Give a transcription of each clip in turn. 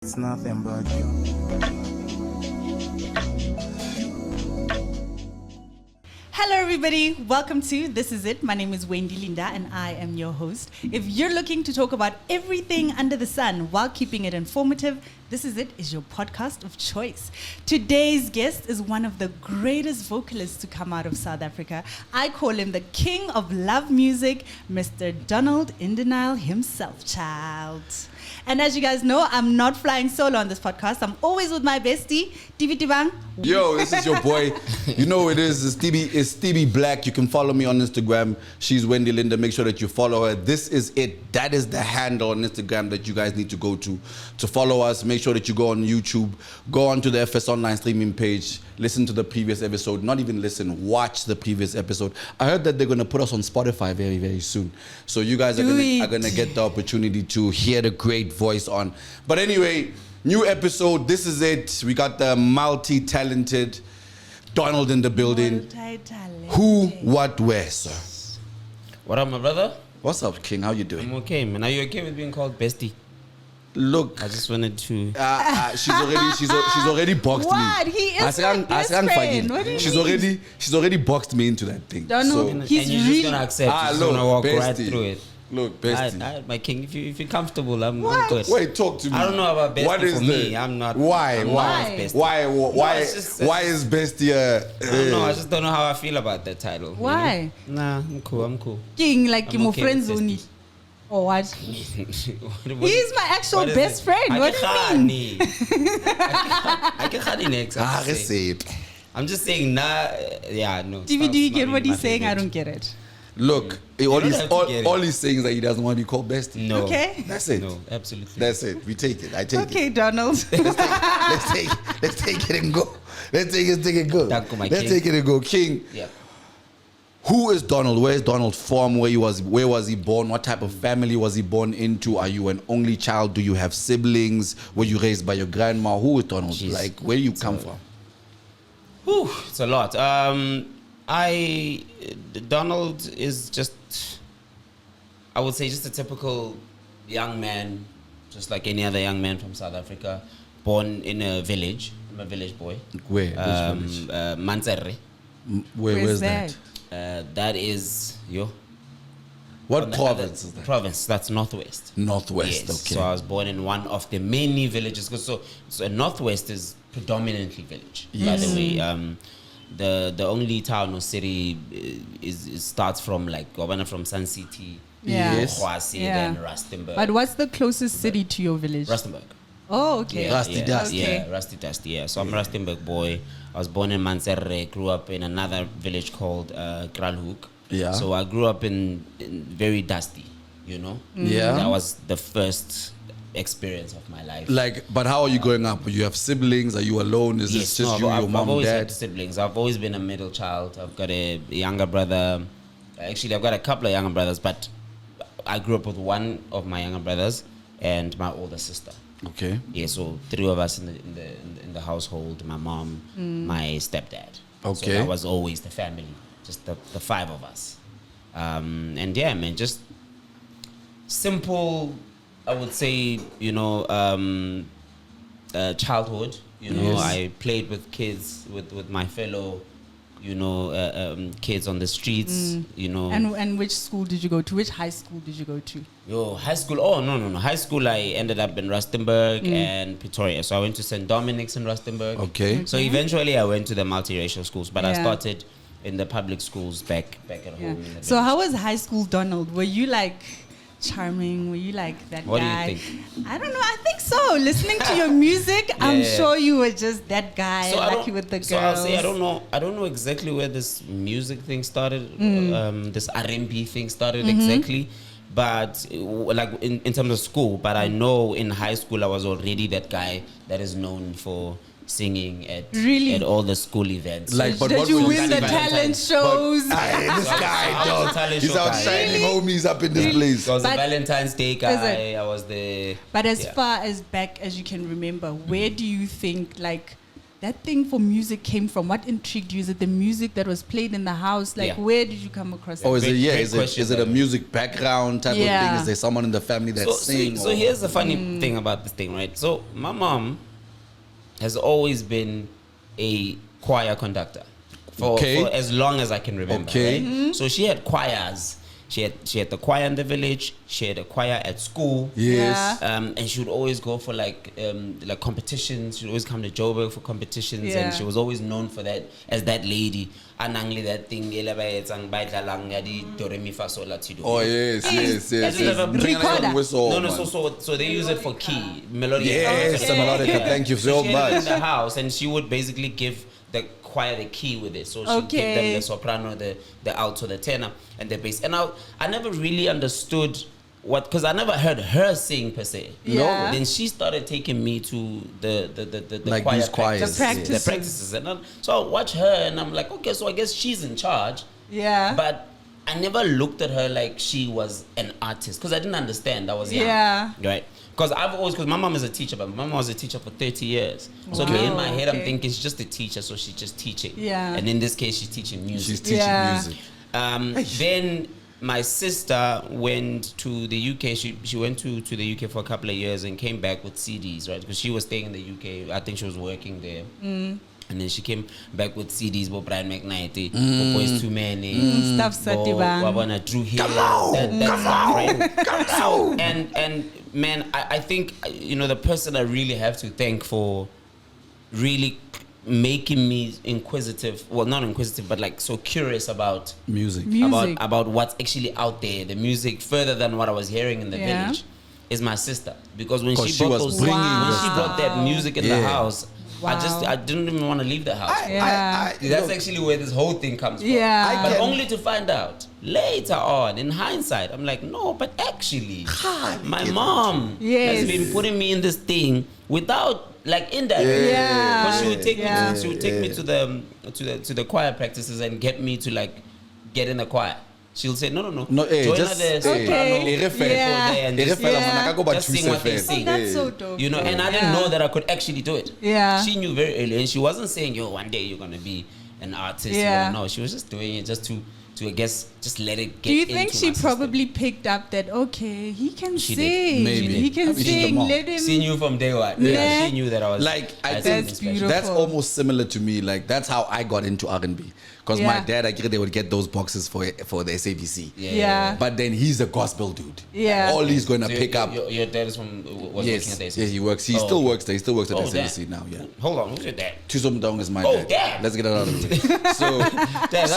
It's nothing but you. Hello everybody, welcome to This Is It. My name is Wendy Linda and I am your host. If you're looking to talk about everything under the sun while keeping it informative, This Is It is your podcast of choice. Today's guest is one of the greatest vocalists to come out of South Africa. I call him the king of love music, Mr. Donald In Denial himself, child. And as you guys know, I'm not flying solo on this podcast. I'm always with my bestie, Tiviti Bang. Yo, this is your boy. You know who it is. It's Stevie Black. You can follow me on Instagram. She's Wendy Linda. Make sure that you follow her. This is it. That is the handle on Instagram that you guys need to go to follow us. Make sure that you go on YouTube. Go onto the FS Online streaming page. Listen to the previous episode. Not even listen. Watch the previous episode. I heard that they're going to put us on Spotify very, very soon. So you guys are going to get the opportunity to hear the great voice on. But anyway, new episode. This is it. We got the multi-talented Donald in the building. Who, what, where, sir? What up, my brother? What's up, King? How you doing? I'm okay, man. Are you okay with being called bestie? Look, I just wanted to. she's already boxed What? me. He is my best friend. What do you mean? She's already boxed me into that thing. Donald, And he's you're really... just gonna accept. You're just look, gonna walk bestie. right through it. Look, bestie. My king, if you're comfortable, I'm What? good. Wait, talk to me. I don't know about bestie. What is for me, I'm not. Why? I'm Why? not bestie. Why? it's just- Why is bestie? I don't know. I just don't know how I feel about that title. Why? You know? Nah, I'm cool. King, like I'm your okay friends with only. besties. Or what? He's my actual best friend. What do you mean? I can next. I'm just saying, nah, yeah, no. TV, do you get what he's saying? I don't. don't get it. Look, don't have to get it. all he's saying is that he doesn't want to be called bestie. No. Okay. That's it. No, absolutely. That's it. We take it. I take Okay, it. Donald. Let's take it and go. Let's take it and go. Thank you, my Let's king. take it and go. King. Yeah. Who is Donald? Where is Donald from? Where was he born? What type of family was he born into? Are you an only child? Do you have siblings? Were you raised by your grandma? Who is Donald? Jeez. Like, where do you come from? Whew, it's a lot. Donald is just, I would say, just a typical young man, just like any other young man from South Africa, born in a village. I'm a village boy. Where? Which village? Manzerre. Where's that? That is What province is that? Province. That's Northwest. Northwest. Yes. Okay. So I was born in one of the many villages. So Northwest is predominantly village. By the way, the only town or city starts from like Governor from Sun City, Yeah. Yes. Kwasi, Yeah. then Rustenburg. But what's the closest city to your village? Rustenburg. Oh, okay. Rusty Dust. Okay. Yeah, Rusty Dust. Yeah. So I'm a Rustenburg boy. I was born in Manzerre, grew up in another village called Kralhoek. Yeah. So I grew up in very dusty, you know. Yeah. That was the first experience of my life. Like, but how are you growing up? You have siblings? Are you alone? Is this just you, your I've mom, always dad? had siblings. I've always been a middle child. I've got a younger brother. Actually, I've got a couple of younger brothers, but I grew up with one of my younger brothers and my older sister. Okay. Yeah, so three of us in the household. My mom, my stepdad. So Okay. that was always the family, just the five of us. And yeah, man, just simple. I would say, childhood. Yes. I played with kids, with my fellow, kids on the streets. And which school did you go to? Which high school did you go to? High school. Oh, no. High school, I ended up in Rustenburg and Pretoria. So I went to St. Dominic's in Rustenburg. Okay. So eventually I went to the multiracial schools, but I Yeah. started in the public schools back at home. in the So village. how was high school, Donald? Were you like charming? Were you like that What do you guy? think? I don't know. I think so. Listening to your music, I'm Yeah. sure you were just that guy, So lucky with the girls. So I'll say I don't know exactly where this music thing started, this R&B thing started exactly, but like in terms of school. But I know in high school I was already that guy that is known for singing at all the school events. Like, but Did what you was win the talent shows? This guy, dog. talent He's show out guy. shining homies up in this place. I was the But- Valentine's Day Is guy. it? I was the. But as yeah. far as back as you can remember, where do you think like that thing for music came from? What intrigued you? Is it the music that was played in the house? Like, Yeah. where did you come across it? Or is Great- it, yeah, great is it, question, is it a though. music background type of Yeah. thing? Is there someone in the family that sings? So here's the funny thing about this thing, right? So my mom has always been a choir conductor for as long as I can remember. Okay. Right? So she had choirs. She had the choir in the village. She had a choir at school. Yes. Yeah. And she would always go for like competitions. She would always come to Joburg for competitions, Yeah. and she was always known for that as that lady. Anangli that thing. Do re mi fa sol la ti do. Oh, yes, yes, I yes. just have a Bring it on recorder. whistle, No, man. so they use it for key melodic. Yes, Okay. melodica. Thank you So so she had it much. in the house, and she would basically give the choir the key with it. So she would give them Okay. the soprano, the alto, the tenor, and the bass. And I never really understood because I never heard her sing per se. Yeah. Then she started taking me to the Like choir these choirs. practices. The The practices. And so I watch her, and I'm like, okay, so I guess she's in charge. Yeah. But I never looked at her like she was an artist because I didn't understand. I was young. Yeah. Right. Because my mom is a teacher, but my mom was a teacher for 30 years. So me in my head, I'm okay. thinking she's just a teacher, so she's just teaching. Yeah. And in this case, she's teaching music. She's teaching Yeah. music. Then my sister went to the UK. She went to the UK for a couple of years and came back with CDs, right? Because she was staying in the UK. I think she was working there. And then she came back with CDs, Bo Brian McKnight, Bo Boys Too Many, Stuff Satibang. Wabana Drew Hill, that stuff, right? So, and man, I think, the person I really have to thank for really making me inquisitive, well, not inquisitive, but like so curious about Music. Music. about what's actually out there, the music further than what I was hearing in the Yeah. village, is my sister. Because when 'Cause she she brought was those, bringing when the she brought that music in the Yeah. house, Wow. I didn't even want to leave the house. Yeah. That's actually where this whole thing comes from. Yeah. But can- only to find out later on, in hindsight, I'm like, no, but actually, my mom Yes. has been putting me in this thing without, like, indirectly. Yeah. Because she would take Yeah. me, she would take me to the choir practices and get me to like get in the choir. She'll say, no, No, join just- her there, Okay. soprano, E re fela. go there and E re just- fela, Yeah. mona ka go ba Just sing thuse what they fela. Oh, sing. that's so dope. And I didn't Yeah. know that I could actually do it. Yeah. She knew very early, and she wasn't saying, yo, one day you're gonna be an artist. Yeah. No, she was just doing it just to I guess just let it get. Do you think into she my system. probably picked up that, okay, he can She sing, did. Maybe. he can She's the sing, mom. let him. She knew from day one. Yeah. Yeah, she knew that I was Like, I had think something That's special. beautiful. That's almost similar to me. Like, that's how I got into R&B. Because my Yeah. dad, I get they would get those boxes for the SABC. Yeah. But then he's a gospel dude. Yeah. All he's going to So pick up. Your dad is was working Yes. at the Yeah, he works. He still works there. He still works at Oh, SABC damn. now, yeah. Hold on, who's your dad? Tusum Dong is my Oh, dad. damn. Let's get it out of the way. So, Dad,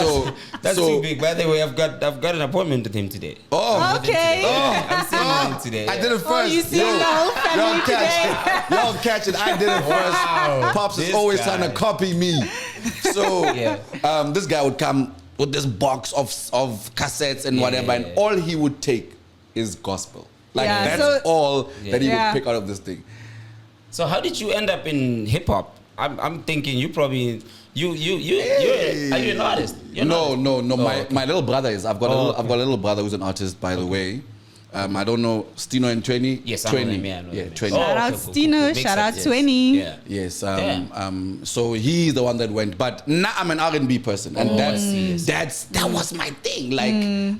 that's so too big. By the way, I've got an appointment with him today. Oh, Okay. I'm seeing him today. I did it first. you see the whole family y'all catch it. Y'all catch it. I did it first. Wow. Pops is This always guy. trying to copy me. So Yeah. this guy would come with this box of cassettes and whatever, and all he would take is gospel. Like Yeah, that's so- all that he Yeah. would pick out of this thing. So how did you end up in hip hop? I'm thinking you probably are you an artist? You're an artist? No. Oh, okay. My little brother is. I've got Oh, a little brother who's an artist, by the way. I don't know Stino and Twenty. Yes, I know 20. them, yeah, I know them. Twenty. Oh, Shout out okay, cool, Stino, cool. Makes shout out sense, 20. Yeah. Yes. Damn. So he's the one that went, but now I'm an R&B person, and I see. that was my thing. Like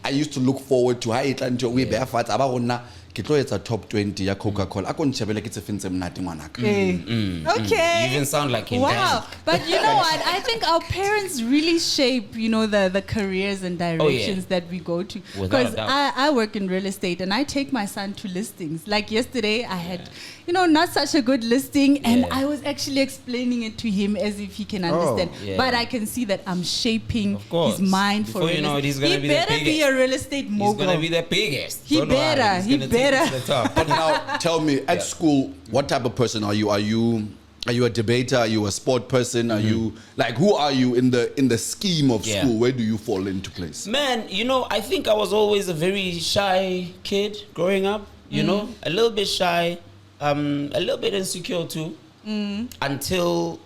I used to look forward to. Hi, Atlantic. We bear fat. Abagona. It's a top 20 ya Coca-Cola. I couldn't chabela ke tsefentse mnate ngwanaka. Okay. You even sound like him. Wow. But you know what? I think our parents really shape, the careers and directions that we go to. Without a Because doubt. I work in real estate and I take my son to listings. Like yesterday, I had, not such a good listing. And Yeah. I was actually explaining it to him as if he can understand. Yeah. But I can see that I'm shaping Of course. his mind for Before you real know it, estate. he's gonna He be the better be biggest. a real estate He's mogul. gonna be the biggest. He Don't worry. better, He's he gonna take it better. to the top. But now tell me, at school, what type of person are you? Are you a debater? Are you a sport person? Are you who are you in the scheme of Yeah. school? Where do you fall into place? Man, I think I was always a very shy kid growing up, a little bit shy, a little bit insecure too, until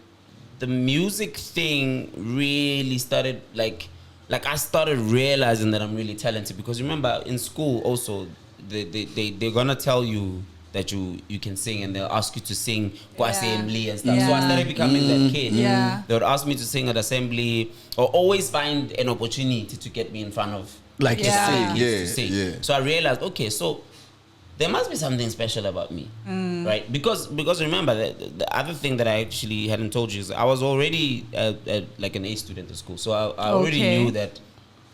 the music thing really started, like I started realizing that I'm really talented. Because remember, in school also, they're gonna tell you that you can sing, and they'll ask you to sing kwa Yeah. assembly and stuff. So I Yeah. started becoming that kid. Yeah. They would ask me to sing at assembly, or always find an opportunity to get me in front of Like to Yeah. sing, kids to yeah, sing. yeah. So I realized, okay, so there must be something special about me, right? Because remember, the other thing that I actually hadn't told you is I was already like an A student at school, so I already Okay. knew that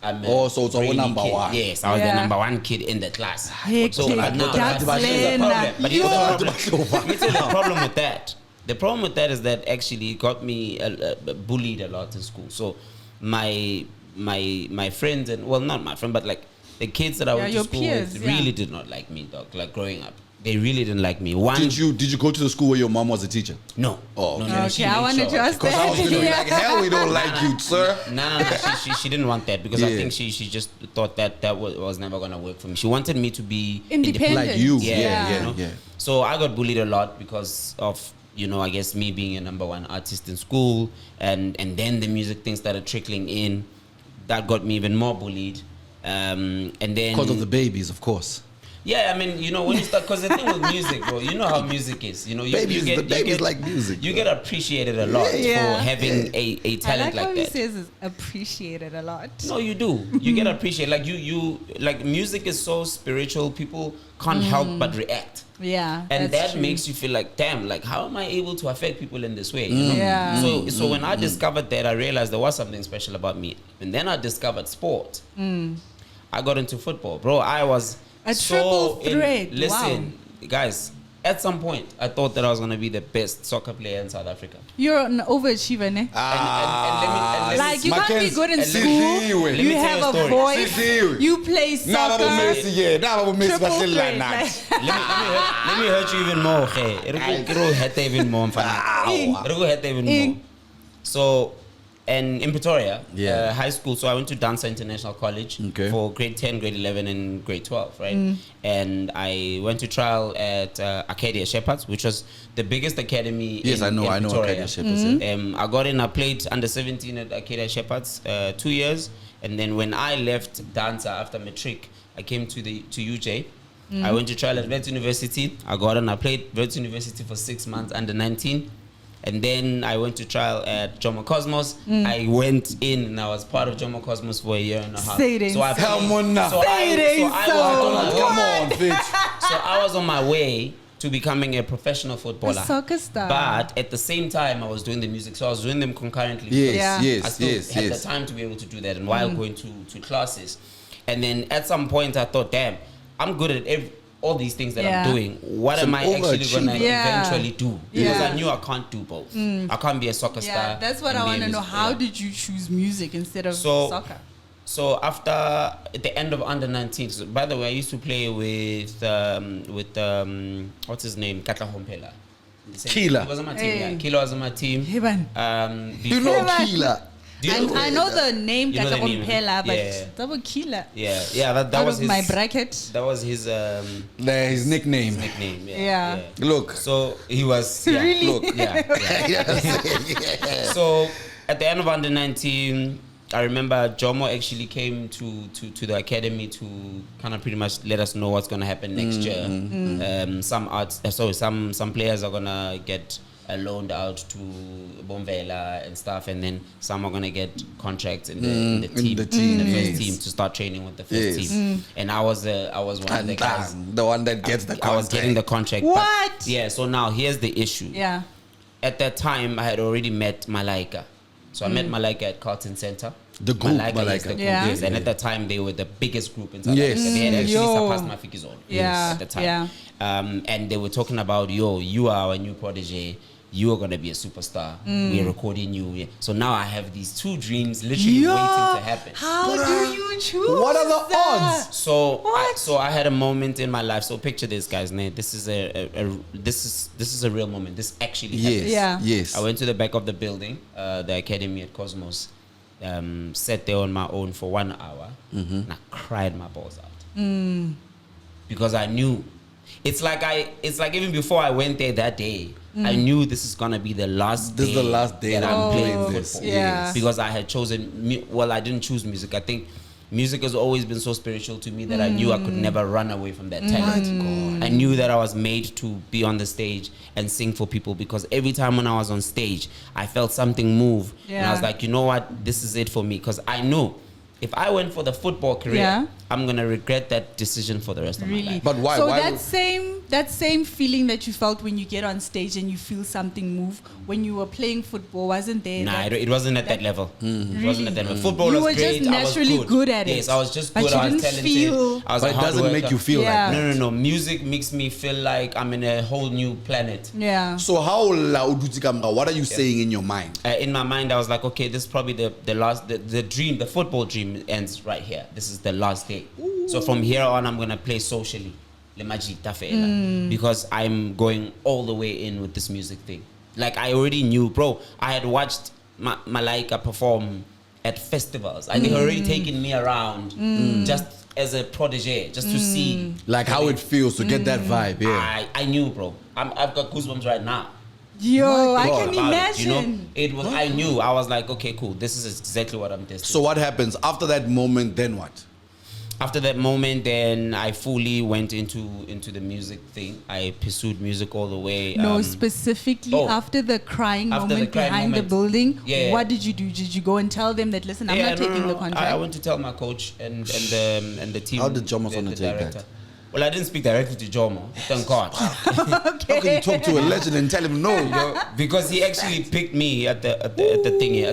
I'm a Oh, so it's our brainy number kid. one. Yes, I was Yeah. the number one kid in the class. Hectic. So now, That's but here's the Lena. problem. But here's the Yo. problem. Let me tell you the problem with that. The problem with that is that actually it got me bullied a lot in school. So my friends, and well, not my friend, but like the kids that I went to your school peers, with yeah. really did not like me, dog. Like growing up, they really didn't like me. One, Did you go to the school where your mom was a teacher? No. Oh, no, okay. no, Okay, she I made wanted sure. to ask Because I was that. gonna be Yeah. like, hell, we don't like you, sir. No. She didn't want that because I Yeah. think she just thought that was never gonna work for me. She wanted me to be Independent. Like you, Yeah, yeah, you know? yeah. So I got bullied a lot because of, I guess me being a number one artist in school, and then the music thing started trickling in. That got me even more bullied. And then Because of the babies, of course. yeah, I mean, when you start, because the thing with music, bro, you know how music is. You Babies like music, You bro. get appreciated a lot Yeah. for having a I talent like how like he that. says is appreciated a lot. No, you do. You get appreciated. Like you like music is so spiritual. People can't help but react. Yeah, And that's that true. makes you feel like, damn, like how am I able to affect people in this way? You know? Yeah. So when I discovered that, I realized there was something special about me. And then I discovered sport. I got into football, bro. I was A so triple threat. Listen, guys. At some point, I thought that I was gonna be the best soccer player in South Africa. You're an overachiever, ne? And let me Like you can't be Mackenzie, good in and school. Let me You tell have you a a story. voice. Sisiwe. You play soccer. Triple threat. let me hurt you even more. Hey, it'll hurt even more. It'll hurt even more. So, and in Pretoria, Yeah. high school. So I went to Dancer International College Okay. for grade 10, grade 11, and grade 12, right? And I went to trial at Arcadia Shepherds, which was the biggest academy. Yes, I know Pretoria. Arcadia Shepherds. Yeah. I got in. I played under 17 at Arcadia Shepherds 2 years, and then when I left Dancer after matric, I came to UJ. I went to trial at Wits University. I got in. I played Wits University for 6 months under 19. And then I went to trial at Jomo Cosmos. I went in and I was part of Jomo Cosmos for a year and a half. Say it ain't So I so. Come on now. so Say it ain't I so. was Come on, bitch. so I was on my way to becoming a professional footballer. A soccer star. But at the same time, I was doing the music. So I was doing them concurrently. Yes, Yeah. I yes, still yes, had yes. the time to be able to do that, and while going to classes. And then at some point, I thought, damn, I'm good at all these things that Yeah. I'm doing. What Some am I actually going to overachiever. Yeah. eventually do? Because Yeah. I knew I can't do both. I can't be a soccer star. Yeah, that's what and I be a want to know. music How player. did you choose music instead of So- soccer? So after at the end of under 19, so by the way, I used to play with what's his name, Katla Hompela. Keela. He was on my team. Hey. Yeah, Keela was on my team. Hey, man. You know Yeah, Keela. Do you know I know the name You know the name, Katakompela, but yeah. double killer. Yeah. That Out was of his. my bracket. That was his His nickname. nickname. Yeah. Look. So he was. Yeah, Really? Look. Yeah. So at the end of under 19, I remember Jomo actually came to the academy to kind of pretty much let us know what's going to happen next year. Some players are going to get loaned out to Bomvela and stuff, and then some are going to get contracts in the team, the first yes. team, to start training with the first Yes. team. And I was one of the guys. The one that gets the contract. I was getting the contract. but- What? yeah. So now here's the issue. Yeah. At that time, I had already met Malaika. So I met Malaika at Carlton Center. The group, Yes, Malaika. the group, Yeah. yes. And at that time, they were the biggest group in South Yes. Africa. They had actually Yo. surpassed Mafikizolo Yeah, at the time. yeah. And they were talking about, you are our new protege. You are going to be a superstar. We're recording you. Yeah. So now I have these two dreams literally waiting to happen. How do you choose? What are the that? odds? So I had a moment in my life. So picture this, guys. This is this is a real moment. This actually happened. Yes. Yeah. Yes. I went to the back of the building, the academy at Cosmos, sat there on my own for 1 hour, and I cried my balls out because I knew. It's like even before I went there that day, I knew this is gonna be the last. This is the last day that that I'm I'm playing playing football. this. Yeah. Because I had chosen. Well, I didn't choose music. I think music has always been so spiritual to me that I knew I could never run away from that talent. I knew that I was made to be on the stage and sing for people, because every time when I was on stage, I felt something move. And I was like, you know what? This is it for me. Because I knew if I went for the football career, I'm going to regret that decision for the rest of my life. But why? So why that same feeling that you felt when you get on stage and you feel something move when you were playing football wasn't there? Nah, it wasn't at that level. It wasn't at that level. Football You was were great. just naturally I was good at it. Yes, I was just But good. you I was didn't talented. feel- I was But a it hard doesn't worker. make you feel Yeah. like No. Music makes me feel like I'm in a whole new planet. Yeah. So how loud what are you saying in your mind? In my mind, I was like, okay, this is probably the last, the dream, the football dream ends right here. This is the last day. So from here on, I'm going to play socially. Le Magita Fela. Because I'm going all the way in with this music thing. Like, I already knew, bro. I had watched Malaika perform at festivals. And they had already taken me around just as a protege, just to see. Like how it feels to get that vibe, yeah. I knew, bro. I've got goosebumps right now. Yo, I Thought can about imagine. it, you know, it was. I knew. I was like, okay, cool. This is exactly what I'm destined. So what happens after that moment? Then what? After that moment, then I fully went into the music thing. I pursued music all the way. No, specifically after the crying after the moment crying behind moment. the building, Yeah. what did you do? Did you go and tell them that, listen, I'm not taking the contract? I went to tell my coach and the team. How did Jomo the wanna take director. that? Well, I didn't speak directly to Jomo. Thank God. How can you talk to a legend and tell him no? Because he actually picked me at the thingy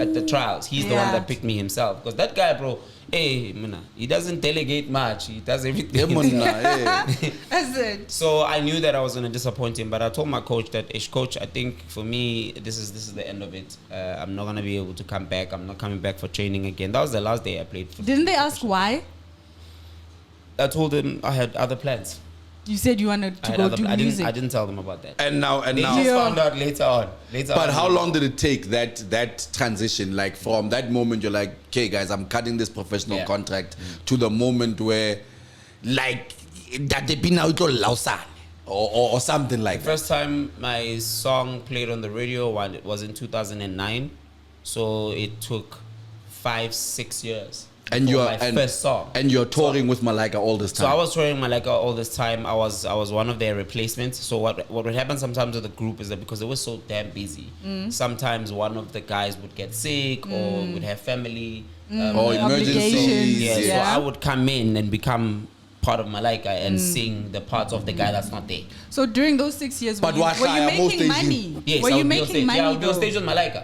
at the trials. He's the one that picked me himself. Because that guy, bro, hey, he doesn't delegate much. He does everything. That's it. So I knew that I was going to disappoint him, but I told my coach that, coach, I think for me, this is the end of it. I'm not going to be able to come back. I'm not coming back for training again. That was the last day I played. Didn't they ask why? I told him I had other plans. You said you wanted to go do music. I didn't tell them about that. And now, They just found out later on. But how long did it take that transition? Like from that moment, you're like, okay, guys, I'm cutting this professional contract, to the moment where, like, that they been out or something like that. First time my song played on the radio was in 2009, so it took 5-6 years. And first song. And you're touring with Malaika all this time. So I was touring Malaika all this time. I was one of their replacements. So what would happen sometimes with the group is that because they were so damn busy, sometimes one of the guys would get sick or would have family or emergencies. Yeah, so I would come in and become part of Malaika and sing the parts of the guy that's not there. So during those 6 years, But were you making money? Yes, were I you would be on making stage. money? Yeah, I would be on though? stage with Malaika.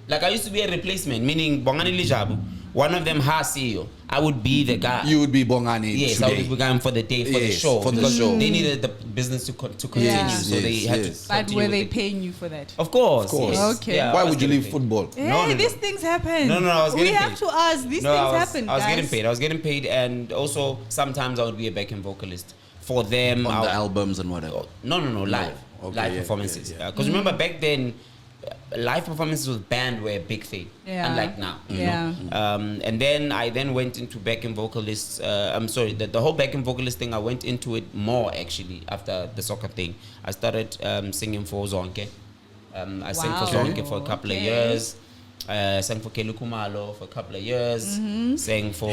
Like I used to be a replacement, meaning Bongani Lijabu. One of them has CEO. I would be the guy. You would be Bongani. Yes, today. I would be going for the day, for the show. For the because show. they needed the business to continue. Yes, so they yes, had yes. to. But continue were with they it. paying you for that? Of course. Of course. Yes. Okay. Yeah, Why I was would you getting leave paid. football? Hey, No, these things happen. No, I was getting We have paid. to ask. These things happen, I was guys. getting paid. I was getting paid, and also sometimes I would be a backing vocalist for them. On the albums and whatever. No, live. Okay, Live yeah, performances. yeah, yeah. Because remember back then, live performances with band were a big thing. Yeah. Unlike now. you Yeah. know. And then I went into backing vocalists. I'm sorry, the whole backing vocalist thing, I went into it more actually after the soccer thing. I started singing for Zonke. I sang for Wow. Zonke for a couple of Okay. years. Sang for Kelu Kumalo for a couple of years. Sang for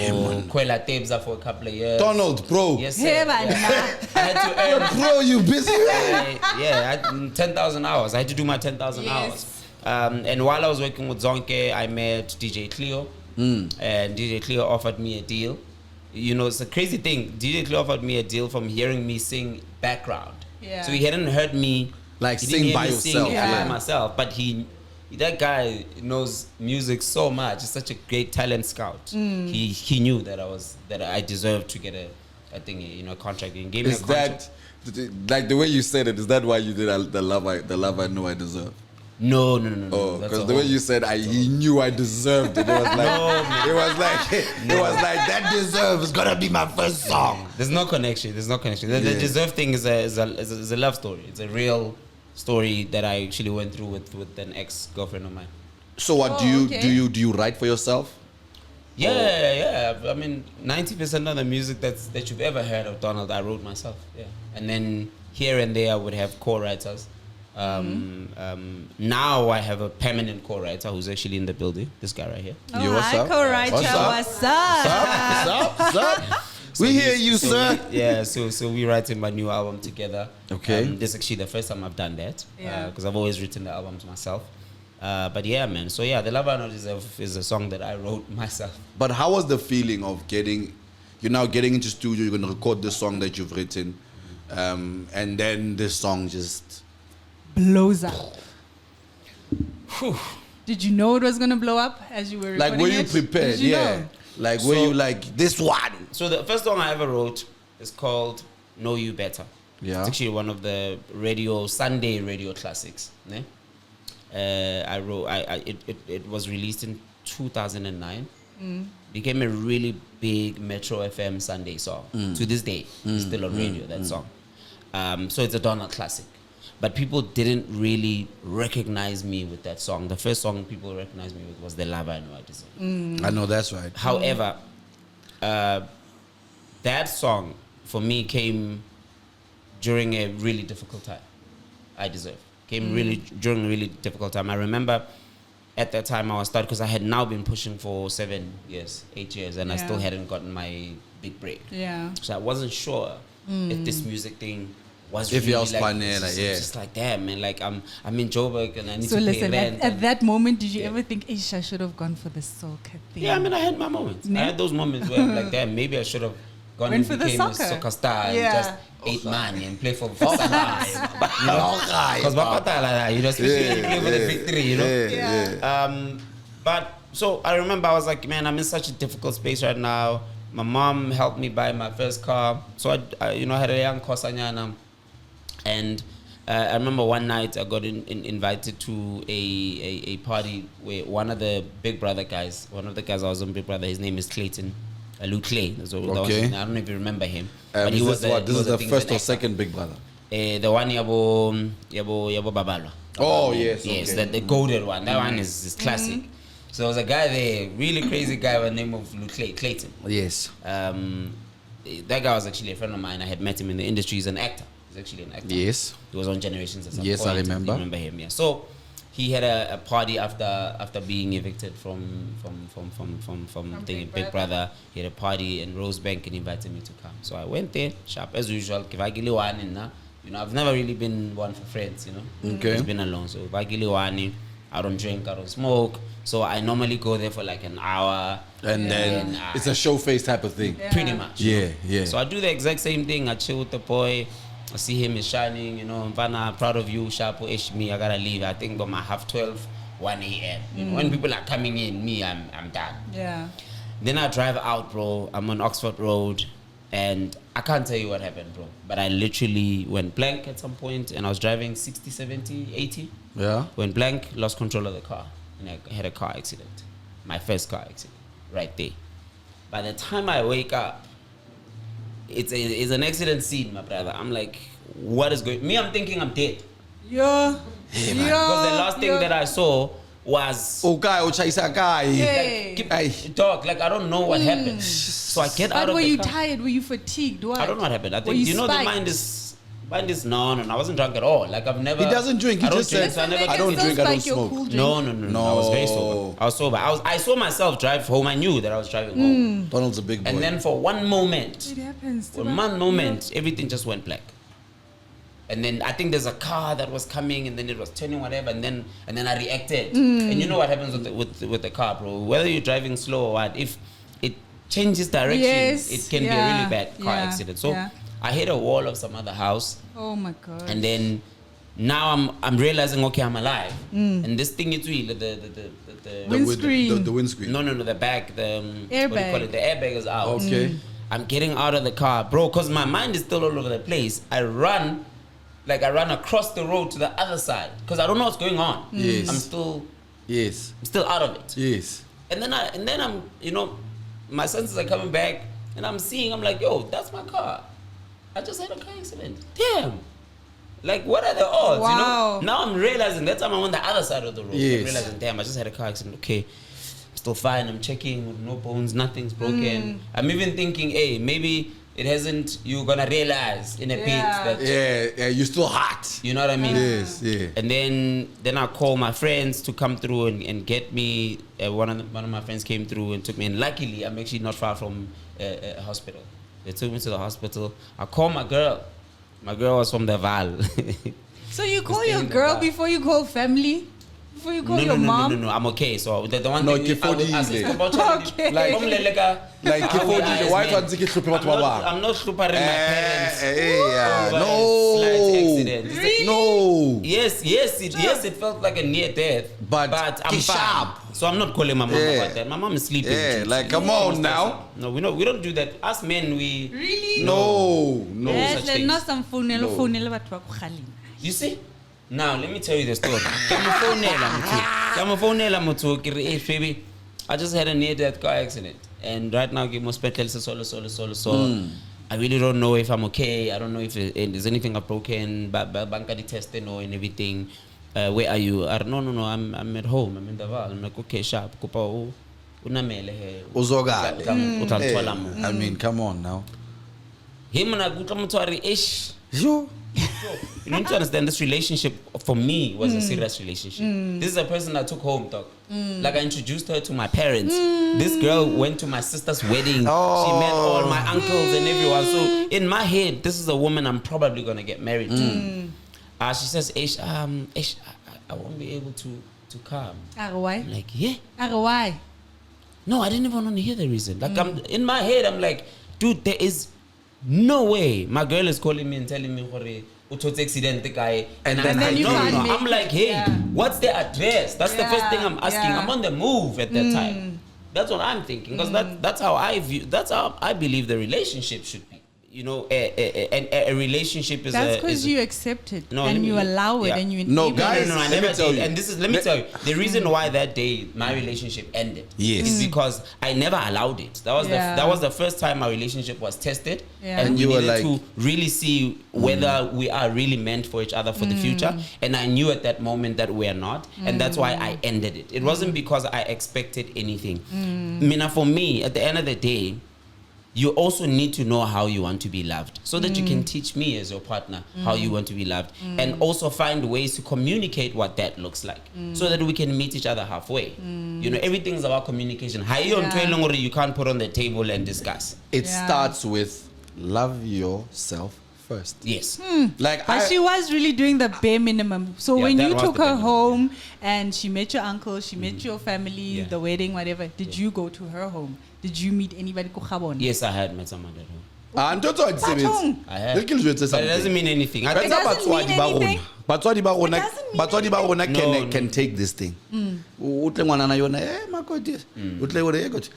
Kwela Tebza for a couple of years. Donald, bro. Yes, sir. Hey, man. I had to earn. Bro, you busy? I had 10,000 hours. I had to do my 10,000 Yes. hours. And while I was working with Zonke, I met DJ Cleo. And DJ Cleo offered me a deal. You know, it's a crazy thing. DJ Cleo offered me a deal from hearing me sing background. Yeah. So he hadn't heard me Like he didn't sing hear by me yourself. Sing Yeah. by myself, but that guy knows music so much. He's such a great talent scout. He knew that I deserved to get a thing, contract. He gave me a Is contract. that like the way you said it? Is that why you did the love I know I deserve? No. Oh, That's because a the way whole- you said he knew I deserved it. It was like it was like that deserve is gonna be my first song. There's no connection. The Yeah. deserve thing is a love story. It's a real story that I actually went through with an ex-girlfriend of mine. So what do you write for yourself? Yeah. I mean, 90% of the music that you've ever heard of Donald, I wrote myself. Yeah, and then here and there I would have co-writers. Now I have a permanent co-writer who's actually in the building. This guy right here. Oh, Yo, what's hi, up? co-writer. What's up? What's up? We hear you, sir. So we writing my new album together. Okay. This is actually the first time I've done that. Yeah. Because I've always written the albums myself. But yeah, man. So yeah, The Love I Not Deserve is a song that I wrote myself. But how was the feeling of you're now getting into studio, you're going to record this song that you've written, and then this song just Blows up. Did you know it was going to blow up as you were recording like, were you it? prepared? Did you Yeah. know? Like, were you like, this one? So the first song I ever wrote is called Know You Better. Yeah. It's actually one of the Sunday radio classics. Ne? It was released in 2009. Became a really big Metro FM Sunday song. To this day, it's still on radio, that song. So it's a Donald classic. But people didn't really recognize me with that song. The first song people recognized me with was The Love I Know I Deserve. I know that's right. However, that song for me came during a really difficult time. I Deserve. Came during a really difficult time. I remember at that time I was starting because I had now been pushing for 7 years, 8 years, and I still hadn't gotten my big break. Yeah. So I wasn't sure if this music thing was If really you're like, fun, yeah, it's like, just, yeah. it's just like, damn, man, like I'm in Joburg and I need So to listen, pay rent. at that moment, did you Yeah. ever think, Ish, I should have gone for the soccer thing? Yeah, I mean, I had my moments. Ne? I had those moments where I'm like, damn, maybe I should have gone Went and for the became a soccer. soccer star and Yeah. just ate money and play for Sunrise. Because you know, especially when you play for the victory, you know. Yeah. But so I remember I was like, man, I'm in such a difficult space right now. My mom helped me buy my first car, so I had a young Kosanyana, and I remember one night I got invited to a party where one of the Big Brother guys, one of the guys I was on Big Brother, his name is Clayton, Lou Clay. So Okay. I don't know if you remember him. But This is the things first and or actor. second Big Brother? The one Yabo Babalwa. Oh, yes, Yes, okay. the golden one. That one is classic. So there was a guy there, really crazy guy by the name of Lou Clayton. Yes. That guy was actually a friend of mine. I had met him in the industry. He's an actor. He's actually an actor. Yes. He was on Generations at some Yes, I point. remember. You remember him, yeah. So he had a party after being evicted from Big Big Brother. He had a party in Rosebank and invited me to come. So I went there, sharp as usual. You know, I've never really been one for friends, you know. Okay. It's been alone. So Vagiliwani, I don't drink, I don't smoke. So I normally go there for like an hour. And then it's a show face type of thing. Pretty much. you Yeah, know. yeah. So I do the exact same thing. I chill with the boy. I see him is shining, you know. Mvana, proud of you, Shapo, ish me. I gotta leave. I think by my 12:30, 1 a.m. You know, when people are coming in, I'm done. Yeah. Then I drive out, bro. I'm on Oxford Road, and I can't tell you what happened, bro. But I literally went blank at some point, and I was driving 60, 70, 80. Yeah. Went blank, lost control of the car, and I had a car accident. My first car accident, right there. By the time I wake up, it's an accident scene, my brother. I'm like, what is going? Me, I'm thinking I'm dead. Yo. Because the last thing that I saw was Oh, guy, Chaisa guy. Hey. keep talk. Like I don't know what happened. So I get out But of were the you car. tired? Were you fatigued? What? I don't know what happened. I Were think you know the spiked? mind is no. I wasn't drunk at all. Like I've never. He doesn't drink. He I don't just drink, said, so I never I don't drink, I don't smoke. No. I was very No. sober. I was sober. I saw myself drive home. I knew that I was driving home. Donald's a big boy. And then for one moment, It happens. to one moment, everything just went black. And then I think there's a car that was coming, and then it was turning whatever, and then I reacted. And you know what happens with the car, bro? Whether you're driving slow or what, if it changes direction, Yes, it can be a yeah, really bad car yeah, accident. So yeah. I hit a wall of some other house, Oh my god. and then now I'm realizing, okay, I'm alive. And this thing is really the Windscreen. The windscreen. no, the back, the what do you Airbag. call it? The airbag is out. Okay. I'm getting out of the car, bro, because my mind is still all over the place. I run across the road to the other side because I don't know what's going on. Yes. I'm still Yes. out of it. Yes. And then I'm, you know, my senses are coming back, and I'm like, yo, that's my car. I just had a car accident. Damn. Like, what are the odds? Wow. You know. Now I'm realizing that time I'm on the other side of the road. Yes. I'm realizing, damn, I just had a car accident. Okay, I'm still fine. I'm checking with no bones, nothing's broken. I'm even thinking, hey, maybe it hasn't. You're gonna realize in a bit that Yeah, you're still hot. you know what I mean. Yes, yeah. And then I call my friends to come through and get me. One of my friends came through and took me. And luckily, I'm actually not far from a hospital. They took me to the hospital. I call my girl. My girl was from the Val. So you call Stay your in the girl car. before you call family? Before you call your mom? No. I'm okay. So the one No, thing ke fodile. Okay. Like ke fodile. Why can't you get I'm batho ba bang? I'm not supering my parents. Yeah, over a slight no. accident. Really? No. Yes, it felt like a near death. But I'm ke fine. sharp. So I'm not calling my mom Yeah. about that. My mom is sleeping. Yeah, too. like, come on now. No, we don't do that. Us men, we. Really? No. Yes, such like things. not some phone, No. phone, batho ba go kgalema. You see? Now let me tell you the story. Kamufonela muthu ke re, "Hey baby, I just had a near death car accident and right now give me special so I really don't know if I'm okay. I don't know if there's anything I've broken, but banka di testing or and everything. Where are you? No, I'm at home. I'm in the Val. I'm like, okay, sharp. Kupa unamele he. Uzogale. Utantwala mo. I mean, come on now. Him na kutla muthu ari ish. Yo. You need to understand this relationship for me was a serious relationship. This is a person I took home, dog. Like I introduced her to my parents. This girl went to my sister's wedding. Oh. She met all my uncles and everyone. So in my head, this is a woman I'm probably gonna get married to. She says, Ish, I won't be able to come. Why? I'm like, yeah. Why? No, I didn't even want to hear the reason. Like I'm in my head, I'm like, dude, there is no way. My girl is calling me and telling me, accident the guy, And I'm then like, you can't no. make I'm like, hey, it. Yeah. what's the address? That's the first thing I'm asking. Yeah. I'm on the move at that time. That's what I'm thinking because that's how I view. That's how I believe the relationship should be. You know, a relationship is That's a. because is a- you accept it No, let and me- you allow it yeah. and you No, enable guys, it. No, I let me never tell did. you. And let me tell you, the reason why that day my relationship ended Yes. is because I never allowed it. That was Yeah. that was the first time my relationship was tested, Yeah. and You we were needed like- to really see whether we are really meant for each other for the future. And I knew at that moment that we are not, and that's why I ended it. It wasn't because I expected anything. Mina, for me, at the end of the day, you also need to know how you want to be loved so that you can teach me as your partner how you want to be loved and also find ways to communicate what that looks like so that we can meet each other halfway. You know, everything's about communication. Yeah. You can't put on the table and discuss. It Yeah. starts with love yourself first. Yes. Like But she was really doing the bare minimum. So Yeah, when that you was took the her bare minimum, home and she met your uncle, she met your family, Yeah. the wedding, whatever, did you go to her home? Did you meet anybody? Yes, I had met someone at home. Bathong. I had. Re ke le jwetse But it doesn't something. mean anything. I But think doesn't batswadi mean ba anything. rona. Batswadi ba rona. It doesn't mean Batswadi ba rona No, can take this thing. O tle ngwana na yona, makoti. O tle gore ekoti.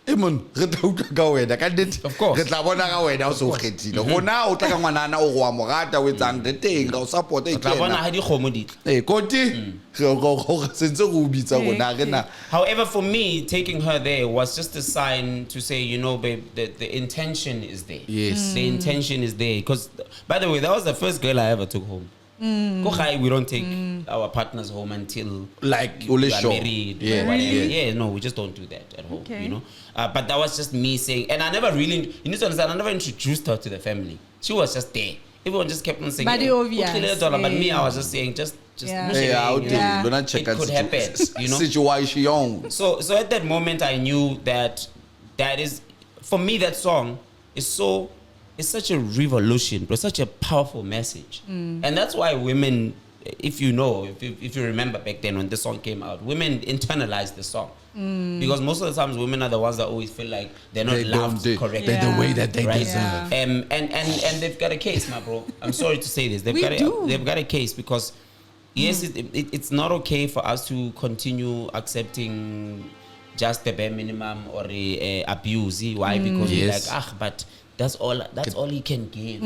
Emon, re tla utlwa ka wena ka nnete. Of course. Re tla bona ka wena o se o kgethile. Rona o tla ka ngwanana o go a mo rata o etsang re teng ra o support e Tla bona kena. ha di kgomo di tla. Koti. Go sentse go bitsa rona re na. However, for me, taking her there was just a sign to say, you know, babe, the intention is there. Yes. The intention is there. Because, by the way, that was the first girl I ever took home. We don't take our partners home until Like we Ole are show. married. Yeah. Or whatever. Yeah. Yeah, no, we just don't do that at home, Okay. you know. But that was just me saying, and I never really, you need to understand, I never introduced her to the family. She was just there. Everyone just kept on saying, But the obvious, But me, yeah. I was just saying, just Yeah. Yeah, you know. Yeah. Don't check It could happen, you know. Situation. So at that moment, I knew that is, for me, that song is such a revolution, but such a powerful message. And that's why women, if you remember back then when this song came out, women internalized the song. Because most of the times women are the ones that always feel like they're not loved correctly. They're the way that they Right. deserve. Yeah. And they've got a case, my bro. I'm sorry to say this. We do. They've got a case because yes, it's not okay for us to continue accepting just the bare minimum or abuse. Why? Because we're Yes. like, but that's all he can give.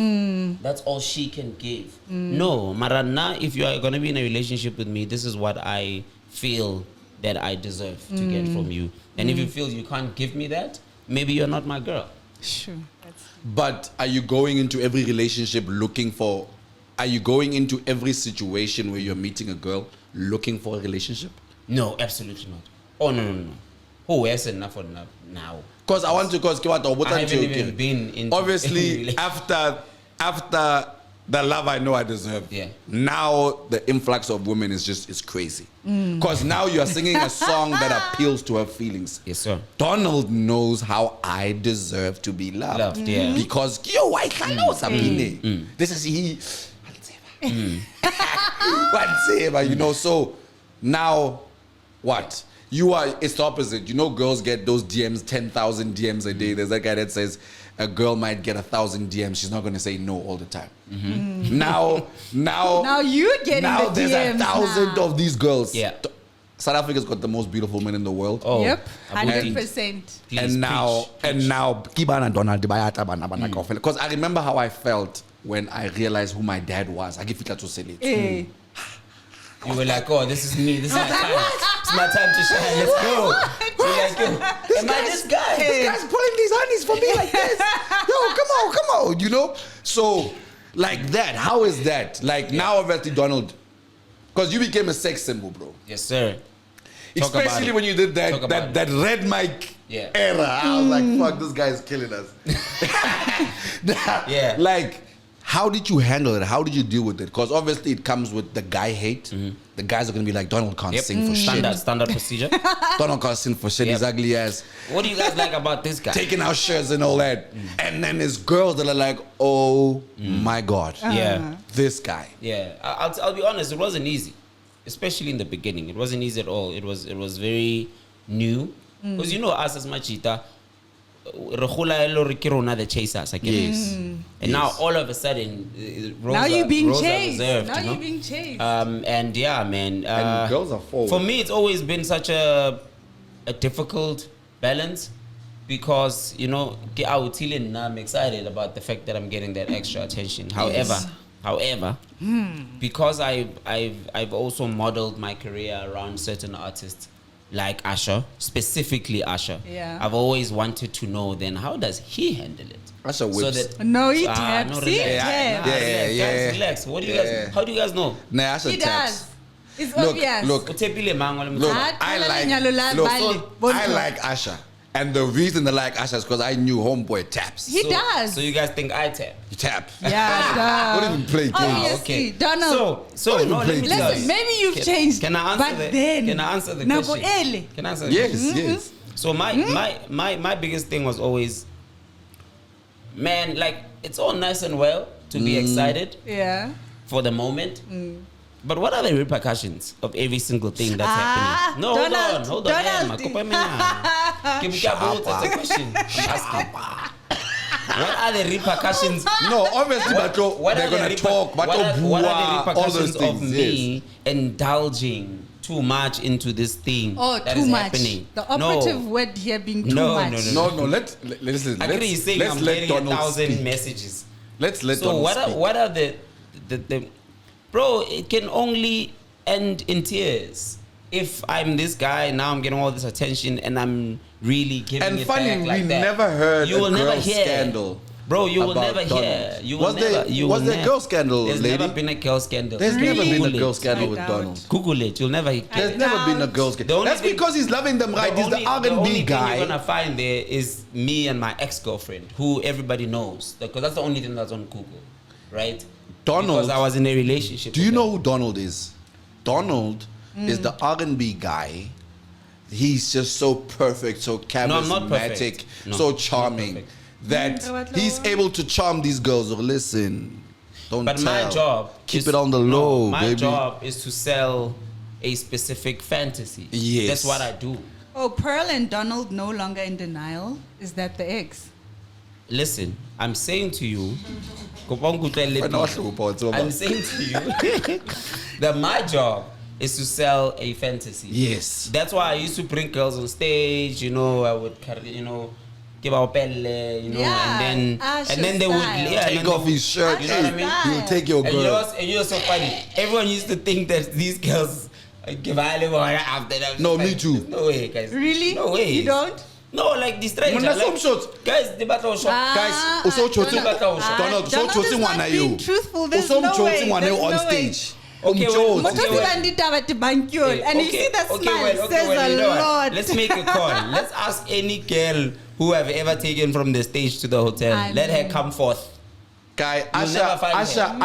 That's all she can give. No, Marana, if you are gonna be in a relationship with me, this is what I feel that I deserve to get from you. And if you feel you can't give me that, maybe you're not my girl. Sure. But are you going into every relationship are you going into every situation where you're meeting a girl looking for a relationship? No, absolutely not. Oh, no. who has enough for now? Because I want to, because I haven't even been in. obviously after the love I know I deserve. Yeah. Now the influx of women is crazy. Because now you are singing a song that appeals to her feelings. Yes, sir. Donald knows how I deserve to be loved. Loved, yeah. Because yo, I know something. This is he. Whatever, you know. So now, what? It's the opposite. You know, girls get those DMs, 10,000 DMs a day. There's that guy that says a girl might get 1,000 DMs. She's not going to say no all the time. Now you're getting now the there's DMs 1,000 now. of these girls. Yeah. South Africa's got the most beautiful women in the world. Oh, Yep, Abuti. 100%. Please, and now Kibana Donald because I remember how I felt when I realized who my dad was. I give it to say it. You were like, oh, this is me. This is my time. It's my time to shine. Let's go. You're like, yo, am I this guy? This guy's pulling these honeys for me like this. Yo, come on. You know? So, like that. How is that? Like now, obviously, Donald, because you became a sex symbol, bro. Yes, sir. Especially when you did that red mic era. I was like, fuck, this guy is killing us. Yeah. Like, how did you handle it? How did you deal with it? Because obviously it comes with the guy hate. The guys are going to be like, Donald can't sing for shit. Standard procedure. Donald can't sing for shit. He's ugly ass. What do you guys like about this guy? Taking out shirts and all that. And then there's girls that are like, oh my God. Yeah. This guy. Yeah. I'll be honest, it wasn't easy. Especially in the beginning. It wasn't easy at all. It was very new. Because you know us as Machita, the chasers, I guess. Yes. And now all of a sudden, Rosa, Now you're being Rosa chased. reserved, Now you know? you're being chased. And yeah, man. And girls are forward. For me, it's always been such a difficult balance because, you know, I'm excited about the fact that I'm getting that extra attention. However, because I've also modeled my career around certain artists like Usher, specifically Usher. Yeah. I've always wanted to know then how does he handle it? Usher whips. No, he taps. no, He relax. taps. Yeah. Guys, relax. What do you guys? How do you guys know? Nah, Usher He taps. does. It's Look, obvious. look, I like Usher. And the reason I like Usher is because I knew Homeboy taps. He does. So you guys think I tap? You tap. Yeah. Don't even play games. Obviously, Okay. Donald. So Don't no, even let me play tell Listen, you. maybe you've changed. Can I answer but the? then, Can I answer the Nabo question? Ele. Can I answer? The Yes, question? yes. So my biggest thing was always, man, like it's all nice and well to be excited Yeah. for the moment. But what are the repercussions of every single thing that's happening? No, Donald, hold on. Donald. That's a question. I'm asking. What are the repercussions? No, obviously, What they're are the going to talk. what are the all those repercussions of things, me indulging too much into this thing Oh, that too is much. happening? The operative word here being too No, much. no. No, listen. I agree. He's saying I'm getting 1,000 speak. messages. Let's let So Donald speak. what are the bro? It can only end in tears. If I'm this guy now, I'm getting all this attention, and I'm really giving And it funny, back like we that. never heard You a will never girl hear. scandal. Bro, you will about never hear. Donald. You will Was never. there- You was will there a never. girl scandal, There's lady? never been a girl scandal. There's never been a Google girl it. scandal I with doubt. Donald. Google it. You'll never. There's never been a girl The scandal. only That's thing- because he's loving them right. He's the The R&B only thing guy. you're gonna find there is me and my ex-girlfriend, who everybody knows, because that's the only thing that's on Google, right? Donald. Because I was in a relationship. Do you with know her. who Donald is? Donald is the R&B guy. He's just so perfect, so No, I'm not charismatic, perfect. No, so I'm not charming perfect. that he's able to charm these girls. Oh, listen, don't But tell. my job Keep is- it on the low, my baby. job is to sell a specific fantasy. Yes. That's what I do. Oh, Pearl and Donald no longer in denial. Is that the ex? Listen, I'm saying to you, I'm saying to you that my job is to sell a fantasy. Yes. That's why I used to bring girls on stage, you know, I would carry, you know, give out pelle, you know, Yeah, and then they would Asha Take off his shirt. You know what I mean? He'll take your And you know girl. what's, and you know what's so funny? Everyone used to think that these girls give after them. No, me too. No way, guys. Really? No way. You don't? No, like the stranger. Mna, some Like, shots. guys, the battle shot. Guys, also choosing Donald- Donald, so Donald choosing is one not are being you? truthful. There's Also no way. choosing one There's on no way. stage. Okay, well, Umjoti. Motho well, bandita ba tibankyol. And you see that smile says you a know what? lot. Let's make a call. Let's ask any girl who have ever taken from the stage to the hotel. I Let her mean- come forth. Guy, You'll never find Asha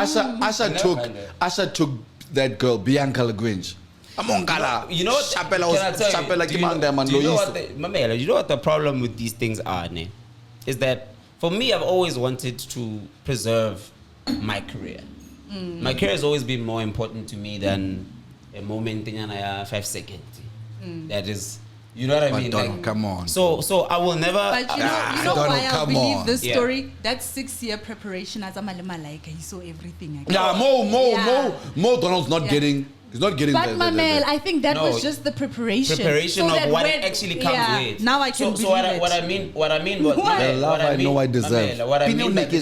never took find her. Asha took that girl Bianca Lagrange. Amongala. You know what? Chapela can I tell you, Chapela do you know- Kimanda man do you know Loyiso. what the- Mamela, you know what the problem with these things are, ne? Is that for me, I've always wanted to preserve my career. My career has always been more important to me than a moment in 5 seconds. That is, you know what I But mean? Donald, come on. So I will never. But you know Donald, why I come believe on. this Yeah. story? That 6-year preparation as a malaika, he saw everything. Yeah, Mo Donald's not Yeah. getting. He's not getting. But Mamel, I think that No. was just the preparation. Preparation So of that what when- it actually comes yeah, with. Now I can so believe it. what I mean, What? the love I know I deserve. Mamela, what I mean by What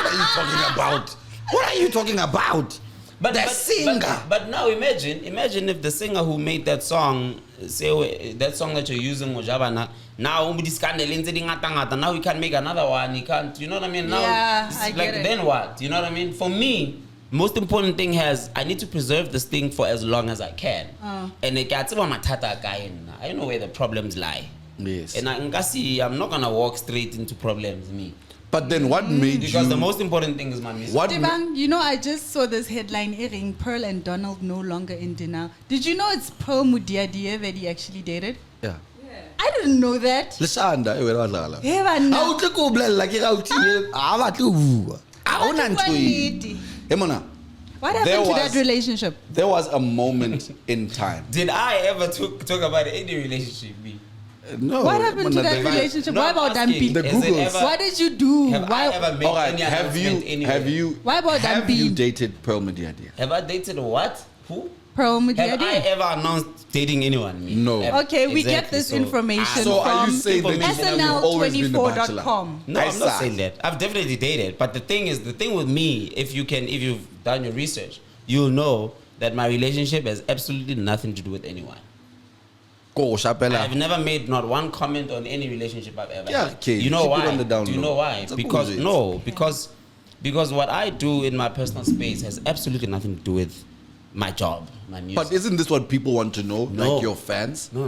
are you talking about? What are you talking about? The singer. But now imagine if the singer who made that song, say that song that you're using, Mojabana, now now he can't make another one. He can't. You know what I mean? Now, Yeah, it's I get like it. then what? You know what I mean? For me, most important thing I need to preserve this thing for as long as I can. And it gets matata guy. I know where the problems lie. Yes. And I'm not gonna walk straight into problems, me. But then what made Because you? the most important thing is my music. What? Tibang, you know, I just saw this headline airing Pearl and Donald no longer in dinner. Did you know it's Pearl Mudiadia that he actually dated? Yeah. I didn't know that. Lisanda, ewe wadlala. Hey, bana. Ha o tle ko bolela ke ga o tile. Ha ba tlo bua. Ha ona Batho ba ntho e. nnete. Hey mona, What There happened to was- that relationship? there was a moment in time. Did I ever talk about any relationship, me? No. What happened to mona, that the- relationship? No, Why I'm about asking, Dampi? The has it Googles. ever- What did you do? Have Why? I ever made All right. any Have you? announcement anywhere? Have you? Why about Have you Dampi? dated Pearl Mudiadia? Have I dated what? Who? Pearl Have I Mudiadia? ever announced dating anyone? Me? No. Ever. Okay, we get Exactly, this so- information So are you from saying that information. you've always been the bachelor? SNL24.com. No, I I'm not saw. saying that. I've definitely dated, but the thing with me, if you've done your research, you'll know that my relationship has absolutely nothing to do with anyone. Go, Chapela. I've never made not one comment on any relationship I've ever Yeah, had. okay, You know keep it why? on the down Do you low. know why? It's a Because bullshit. because what I do in my personal space has absolutely nothing to do with my job, my music. But isn't this what people want to know? No. Like your fans? No.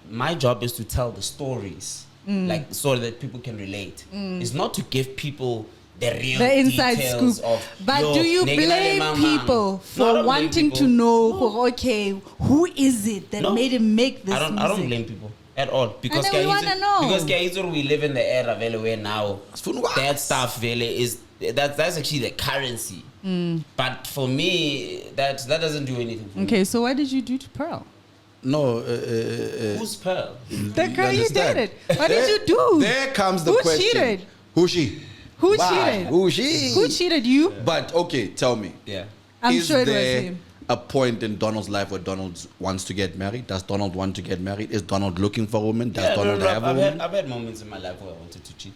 My job is to tell the stories, like so that people can relate. It's not to give people the real The inside details scoop. of. But "Yo, do you nigga, blame mama." people No, I for don't blame wanting to people. know, okay, who is it that No. made him make this I don't music? blame people at all because then we wanna know. because we live in the era vele where now that stuff vele is that's actually the currency. But for me, that doesn't do anything for me. Okay, so what did you do to Pearl? No. Who's Pearl? The girl you understand? dated. What did you do? There comes the Who question. cheated? Who she? Who Why? cheated? Who she? Who cheated you? But okay, tell me. Yeah. I'm is sure it was there him. a point in Donald's life where Donald wants to get married? Does Donald want to get married? Is Donald looking for a woman? Does Yeah, Donald have a woman? I've had moments in my life where I wanted to cheat.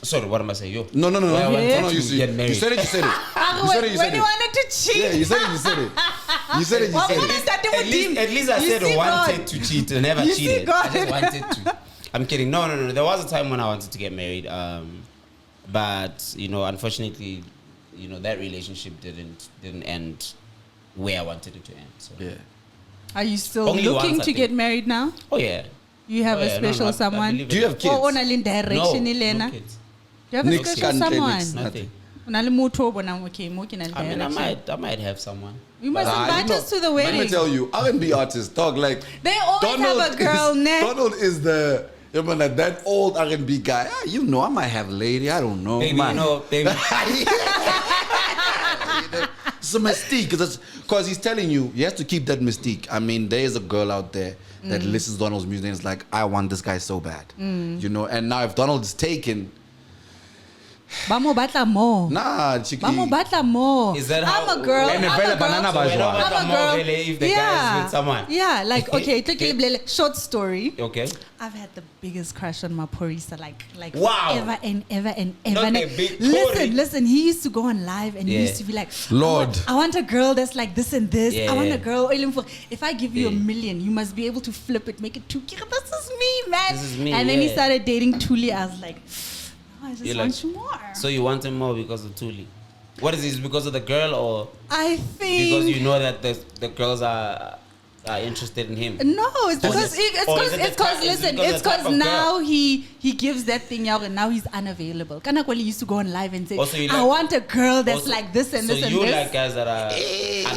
Sorry, what am I saying? Yo. No. Where I wanted Yeah. No, to you see, get you married. said it. You said it. Ah, You said it. You when said you it. wanted to cheat. Yeah, you said it. You said it. You said it. You Well, said what it. is that thing with him? At least I You said see wanted God. to cheat. I never You see cheated. God. I just wanted to. I'm kidding. No. There was a time when I wanted to get married. But unfortunately, that relationship didn't end where I wanted it to end. So. Yeah. Are you still Only looking once, I to think. get married now? Oh yeah. You have Oh, a yeah. No, special I someone? believe Do you it. have kids? Or on a direction, No Elena? kids. Do you have a Nix special can't someone? Nix, Nothing. Una le motho o bonang, okay, mo ke na le I mean, direction. I might have someone. You must Ah, invite you know, us to the Let me wedding. tell you, R&B artists, dog, like They always have a girl, ne? Donald is the that old R&B guy. Ah, I might have a lady. I don't know. Baby, man. baby. It's a mystique because he's telling you he has to keep that mystique. I mean, there is a girl out there that listens to Donald's music and is like, I want this guy so bad, And now if Donald is taken, Ba mo batla more. nah, Ba mo batla more. Is that how? I'm a girl. And I'm a fella a girl. banana So we're not bajwa. I'm about a more girl. really if the guy is with someone. Yeah, like okay, short story. Okay. I've had the biggest crush on Maporisa, like Wow. ever and ever and ever. Not And a big Tory. listen. He used to go on live and he Yeah. used to be like, Lord. I want a girl that's like this and this. I want Yeah. a girl. If I give you Yeah. $1 million, you must be able to flip it, make it 2K. This is me, man. This is me, And then he yeah. started dating Tuli. I was like, I just You're want like- you more. So you want him more because of Tuli? What is this? Because of the girl, or I think because you know that the girls are interested in him? no, it's Or because is it the type- is it listen, because it's the type because of now he gives that thing out and now he's unavailable. Kana Kweli used to go on live and say, Also, you I like- want a girl that's Also- like this and so this and you this. like guys that are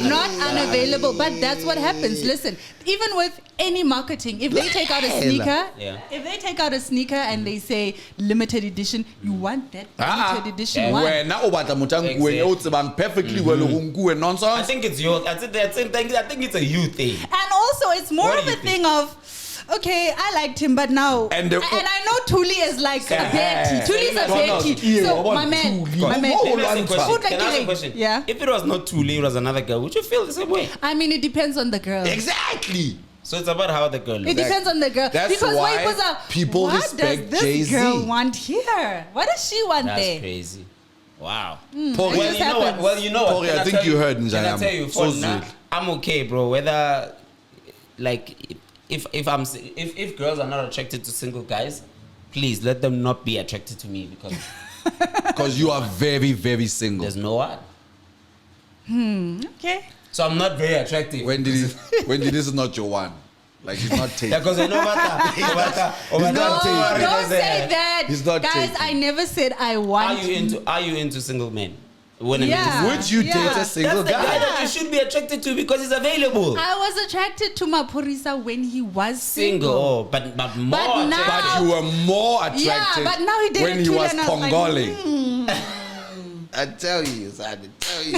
Not unavailable, but that's what happens. Listen, even with any marketing, if they take out a sneaker, Yeah. if they take out a sneaker and they say limited edition, you want that limited edition Yeah. one. Wena o batla motho a nkuweng, Exactly. o tsebang perfectly well ho nkuwe I nonsense. think it's your. I think it's a you thing. And also, it's more What of do a you thing of, okay, I liked him, but now, And and, the- I know Tuli is like a Betty. Tuli's a Donald, Betty. yeah, So, what my man, Tuli? my man. Oh, Let me ask you a question. Food Can I ask you a like question? yeah. If it was not Tuli, it was another girl, would you feel the same way? I mean, it depends on the girl. Exactly. So it's about how the girl It looks. depends on the girl. That's because why when it goes out, people what respect does this Jay-Z. girl want here? What does she want That's there? crazy. Wow. Pori, It Well, just you know what? happens. Well, you know what? Pori, Can I think tell you heard Can I Njayam. tell you? So For now, sweet. I'm okay, bro. Whether like if girls are not attracted to single guys, please let them not be attracted to me because Because you are very, very single. there's no one. Okay. So I'm not very attractive. When this is not your one. Like he's not taken. Yeah, because I know about He's No, not taken. don't say that. He's not Guys, taken. I never said I want Are you into single men? Women Yeah. Would you Yeah. date a single That's the guy guy? that you should be attracted to because he's available. I was attracted to Mapurisa when he was single. Oh, but more. But now- But you were more attracted Yeah, but now he did when it he too, was and I was like, Pongoling. I tell you, son, I tell you.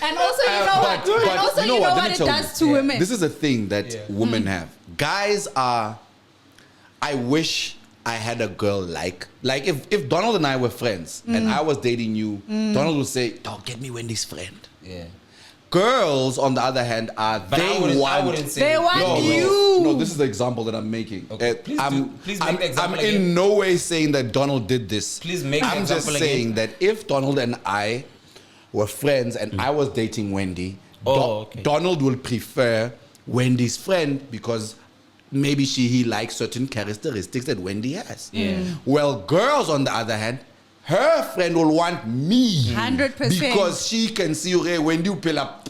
And also, you know what? And also, you know Let what me it tell does you. to women. This is a thing that Yeah. women have. Guys are. I wish I had a girl like if Donald and I were friends and I was dating you, Donald would say, "Dog, get me Wendy's friend." Yeah. Girls, on the other hand, are But I wouldn't say They want No, you. no, this is the example that I'm making. Okay, please make the I'm example in again. no way saying that Donald did this. Please make the I'm just example saying again. that if Donald and I were friends and I was dating Wendy, Okay. Donald will prefer Wendy's friend because maybe he likes certain characteristics that Wendy has. Yeah. Well, girls, on the other hand, her friend will want me 100%. because she can see okay, Wendy will pull up.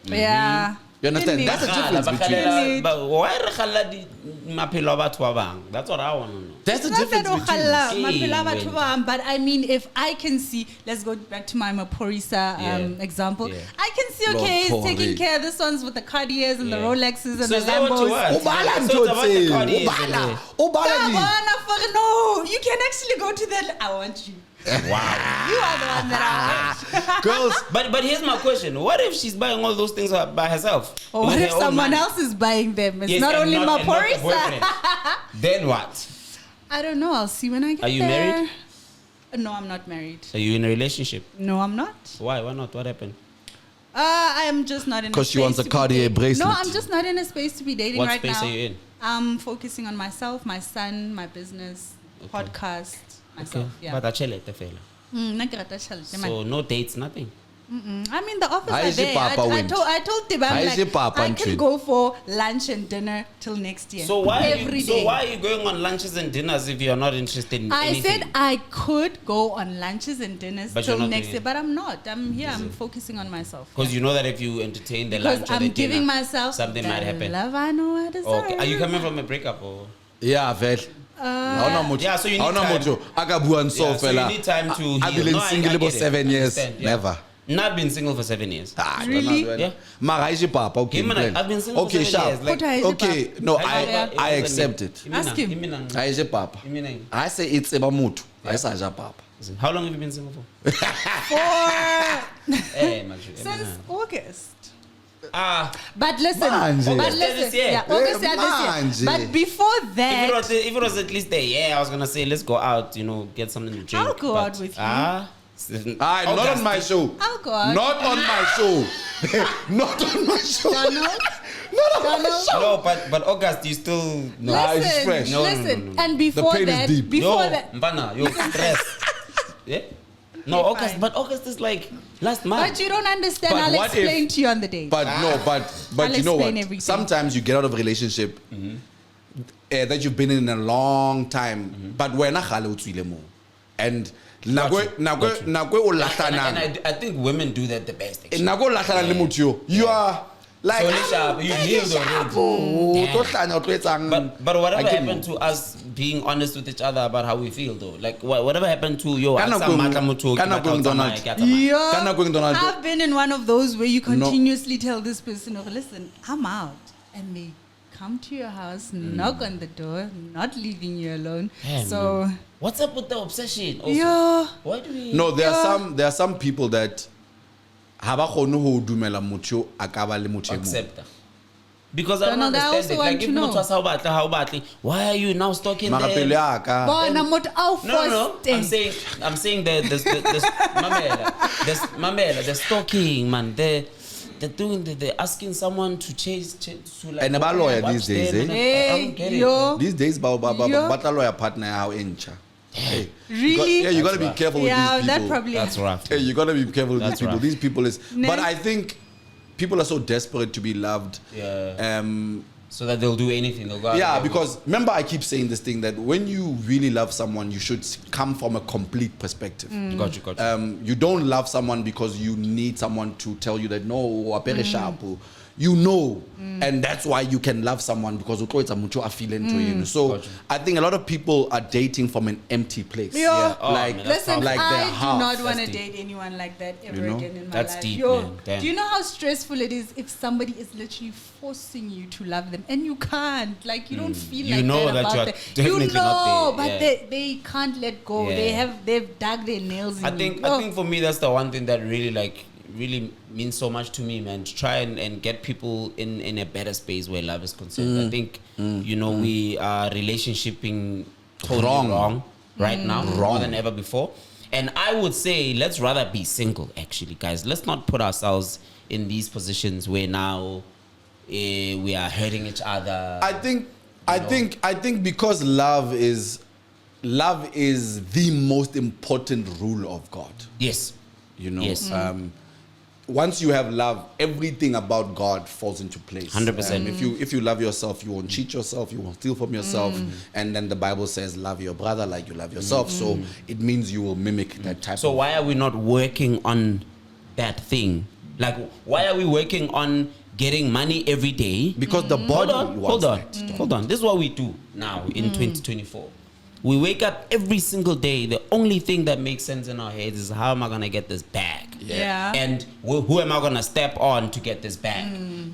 Yeah. You understand? Indeed. That's the difference between. Indeed. But why re khala di maphelo a batho ba bang? That's what I want to know. That's the Not difference that between. okhala, Hey, maphelo a batho Wendy. ba bang, but I mean, if I can see, let's go back to my Mapurisa Yeah. example. Yeah. I can see, Lord, okay, he's Pori. taking care of this ones with the Cartiers and the Yeah. Rolexes and So the is that what you Lambos. want? Ubala So it's about the Ntotsi, Cartiers, ubala, yeah. ubala Come ni. on, no, you can actually go to that. I want you. Wow. You are the one that I want. Girls, But here's my question: what if she's buying all those things by herself? Or With what her if own someone money? else is buying them? It's Yes, not and only and not the Mapurisa. boyfriend. Then what? I don't know. I'll see when I get Are you there. married? No, I'm not married. Are you in a relationship? No, I'm not. Why? Why not? What happened? I am just not in. 'Cause a she wants space a to be Cartier dating. bracelet. No, I'm just not in a space to be dating What right space now. are you in? I'm focusing on myself, my son, my business, podcast, myself. Yeah. But achelete fela. Nna ke rata tjhelete, man. So no dates, nothing. I mean, the offers How are is your there. papa I went? told Tibam, How is your like, papa I went? can go for lunch and dinner till next year. So why? Every day. So why are you going on lunches and dinners if you're not interested in I anything? said I could go on lunches and dinners But you're till not next doing year, it. but I'm not. I'm here. I'm focusing on myself. Because you know that if you entertain the Because lunch or I'm the giving dinner, myself something the might happen. love I know I deserve. Okay. Are you coming from a breakup or? yeah, vel. Yeah, so you need Haona time. motho a ka buang so Yeah, so you fela. need time to I've heal. been No, I single for get it. 7 I years. understand, yeah. Never. Not been single for 7 years. Ah, Really? Yeah. Mara, is your papa? Okay, Him and plan. I've been single okay, for 7 sharp. years. Like, Put her- Okay, no, Yeah. I accept it. Ask him. I is your papa. Meaning? I say it's about mutu. I say ja papa. How long have you been single for? For Hey, man. since August. Ah, But listen, Manje. but August listen, this year. yeah, August Eh, this year. manje. But before that, if it was at least a year, I was gonna say let's go out, get something to drink. I'll go but- out with you. Ah, Not on my show. I'll go out. Not on my show. Not on my show. Donald, Not on my Donald. show. No, but August, you still no. Nah, it's listen, fresh. No, no, listen. no, no. And before pain is that, deep. before no, that, Mpana, you're stressed. Yeah. No, Okay, August, fine. but August is like last month. but you don't understand. But I'll what explain if- to you on the day. But no, but I'll you know what? explain everything. Sometimes you get out of a relationship that you've been in a long time, but we're not and Nako o And lahlana. I think women do that the best. Actually. Nako lahlana le motho yo. You are like So sharp, you healed already. But whatever happened to us being honest with each other about how we feel though? Like whatever happened to yo? Kana going Donald. Yeah, I've been in one of those where you continuously tell this person, oh, listen, I'm out. And they come to your house, knock on the door, not leaving you alone. Damn, so, man. What's up with the obsession? Also? Yeah. Why do we? No, there are some people that have a khone ho dumela motho a ka ba le motho e mong. Accept. Because I don't Donald, I understand also it. want Like to if know. how batly, why are you now stalking Mara pele them? ya ka. Bona motho a No. forced. I'm saying the Mamela, the stalking, man. They're asking someone to chase to like. And about lawyer watch these days, them, eh? I don't get it. Yo. These days, Yeah. batla lawyer partner how encha. Hey, Really? you gotta That's be rough. careful Yeah, with these people. that probably. That's rough. Hey, you gotta be careful with That's these people. rough. These people is. Ne? But I think people are so desperate to be loved. Yeah. So that they'll do anything. They'll go out Yeah, there. because remember I keep saying this thing that when you really love someone, you should come from a complete perspective. Got you. You don't love someone because you need someone to tell you that no, apere sharp. You know, and that's why you can love someone because it's a mucho a feeling to you. So Gotcha. I think a lot of people are dating from an empty place. Yeah. Oh, like man, that's Listen, like I they're do half. not want to That's deep. date anyone like that ever You know? again in my That's life. deep, Yo, man. Damn. do you know how stressful it is if somebody is literally forcing you to love them and you can't? Like you don't feel You like know that about you are that. definitely You know, not but there. Yeah. they can't let go. Yeah. They've dug their nails in I you. think Oh. I think for me that's the one thing that really means so much to me, man. To try and get people in a better space where love is concerned. I think we are relationshiping totally wrong right now, more than ever before. And I would say let's rather be single, actually, guys. Let's not put ourselves in these positions where now we are hurting each other. I think because love is the most important rule of God. Yes. You know, Yes. Once you have love, everything about God falls into place. 100%. If you love yourself, you won't cheat yourself, you won't steal from yourself, and then the Bible says, "Love your brother like you love yourself." So it means you will mimic that type. So of why are we not working on that thing? Like, why are we working on getting money every day? because the body wants Hold on. This is what we do now in 2024. We wake up every single day. The only thing that makes sense in our heads is how am I gonna get this bag? Yeah. And who am I gonna step on to get this bag?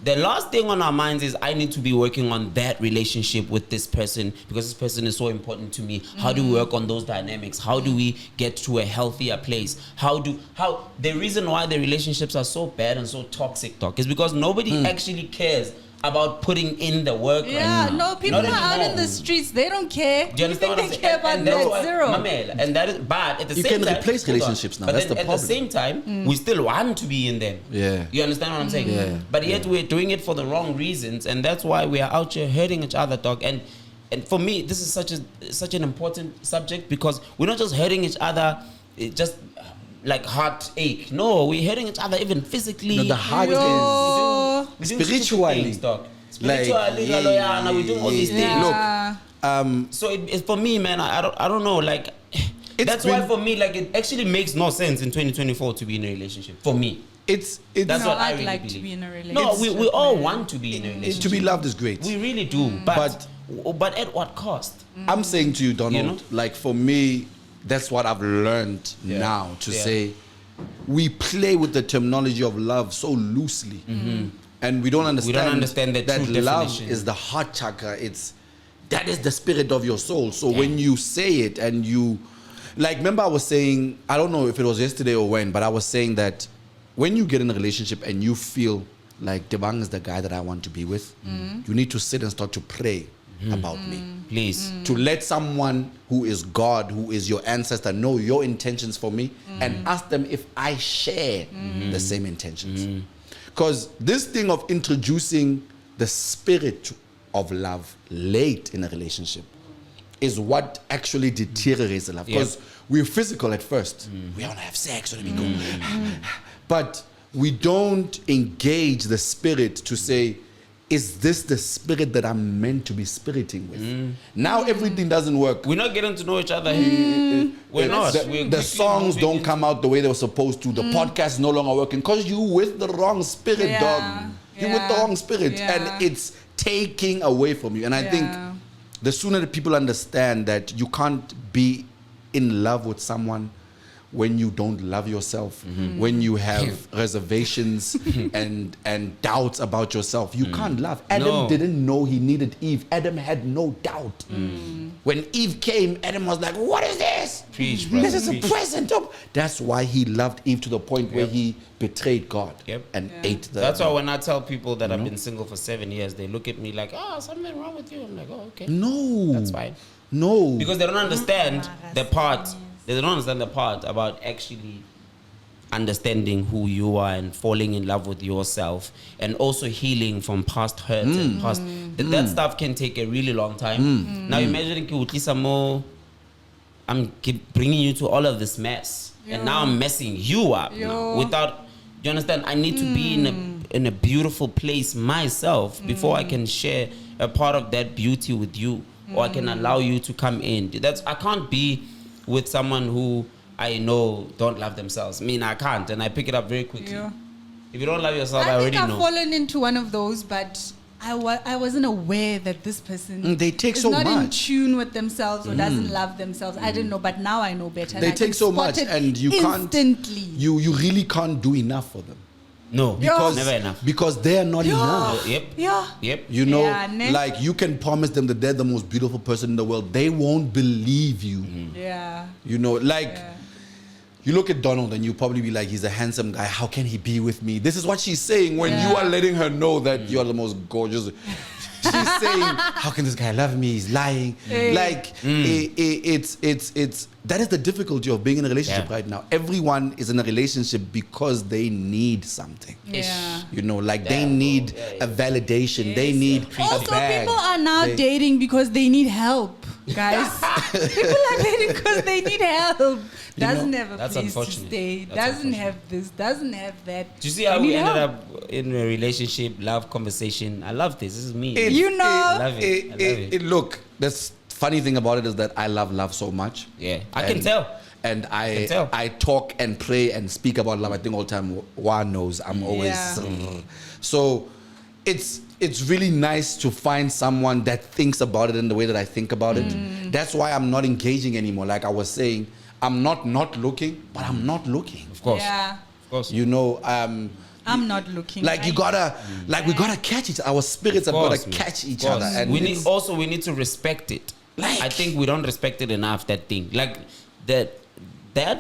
The last thing on our minds is I need to be working on that relationship with this person because this person is so important to me. How do we work on those dynamics? How do we get to a healthier place? How the reason why the relationships are so bad and so toxic, Doc, is because nobody actually cares about putting in the work. Yeah, right now. no, people Not are out in anymore. the streets. They don't care. Do you understand what I'm they saying? care about that's that? why- Zero. Mamela, and that is bad. At the You same can time, replace hold on. relationships now, But that's then the at problem. the same time, we still want to be in them. Yeah. You understand what I'm saying? Yeah. But yet we're doing it for the wrong reasons, and that's why we are out here hurting each other, dog. And for me, this is such an important subject because we're not just hurting each other, just like heartache. No, we're hurting each other even physically. No, the heart Yo. is We're doing spiritually. things, dog. Like, Spiritually, we're doing all these things. Yeah. So it's for me, man. I don't know. Like that's why for me, like it actually makes no sense in 2024 to be in a relationship. For me, it's that's No, what I I'd really like believe. to be in a No, relationship. we all want to be in a relationship. to be loved is great. We really do, but at what cost? I'm saying to you, Donald, You know? like for me, that's what I've learned now to say. We play with the terminology of love so loosely, and we don't understand the that true love definition. is the heart chakra. That is the spirit of your soul. So when you say it and you, like, remember I was saying, I don't know if it was yesterday or when, but I was saying that when you get in a relationship and you feel like Devang is the guy that I want to be with, you need to sit and start to pray about me. Please. To let someone who is God, who is your ancestor, know your intentions for me and ask them if I share the same intentions. Because this thing of introducing the spirit of love late in a relationship is what actually deteriorates the love. Because we're physical at first. We want to have sex, and we go. But we don't engage the spirit to say, is this the spirit that I'm meant to be spiriting with? Now everything doesn't work. We're not getting to know each other. We're not. The songs don't come out the way they were supposed to. The podcast is no longer working because you with the wrong spirit, dog. You with the wrong spirit, and it's taking away from you. And I think the sooner that people understand that you can't be in love with someone when you don't love yourself, when you have reservations and doubts about yourself, you can't love. Adam didn't know he needed Eve. Adam had no doubt. When Eve came, Adam was like, what is this? Preach, brother. This is a present. That's why he loved Eve to the point where he betrayed God and ate the... That's why when I tell people that I've been single for 7 years, they look at me like, something wrong with you. I'm like, okay. No. That's fine. No. Because they don't understand the part. They don't understand the part about actually understanding who you are and falling in love with yourself and also healing from past hurts and past... That stuff can take a really long time. Now imagine I'm bringing you to all of this mess. And now I'm messing you up now without... You understand? I need to be in a beautiful place myself before I can share a part of that beauty with you, or I can allow you to come in. I can't be with someone who I know don't love themselves. I mean, I can't, and I pick it up very quickly. If you don't love yourself, I already know. I think I've fallen into one of those, but I wasn't aware that this person they take is so not in much. tune with themselves or doesn't love themselves. I didn't know, but now I know better. They take so much, and you instantly. You really can't do enough for them. No, because never enough. Because they are not enough. Yep. You know, like you can promise them that they're the most beautiful person in the world. They won't believe you. You know, like you look at Donald and you probably be like, he's a handsome guy. How can he be with me? This is what she's saying when you are letting her know that you are the most gorgeous. She's saying, how can this guy love me? He's lying. Like it's that is the difficulty of being in a relationship right now. Everyone is in a relationship because they need something. You know, like they need a validation. They need also a bag. People are now dating because they need help, guys. People are dating because they need help. Doesn't have a place to stay. Doesn't have this. Doesn't have that. Do you see how we ended up in a relationship, love conversation? I love this. This is me. I love it. Look, the funny thing about it is that I love love so much. I can tell. And I talk and pray and speak about love. I think all the time. Juan knows I'm always so. It's really nice to find someone that thinks about it in the way that I think about it. That's why I'm not engaging anymore. Like I was saying, I'm not looking, but I'm not looking. Of course. Of course. You know, I'm not looking. Like you gotta, like we gotta catch each. Our spirits have gotta catch each other, and we need to respect it. Like I think we don't respect it enough. That thing, like that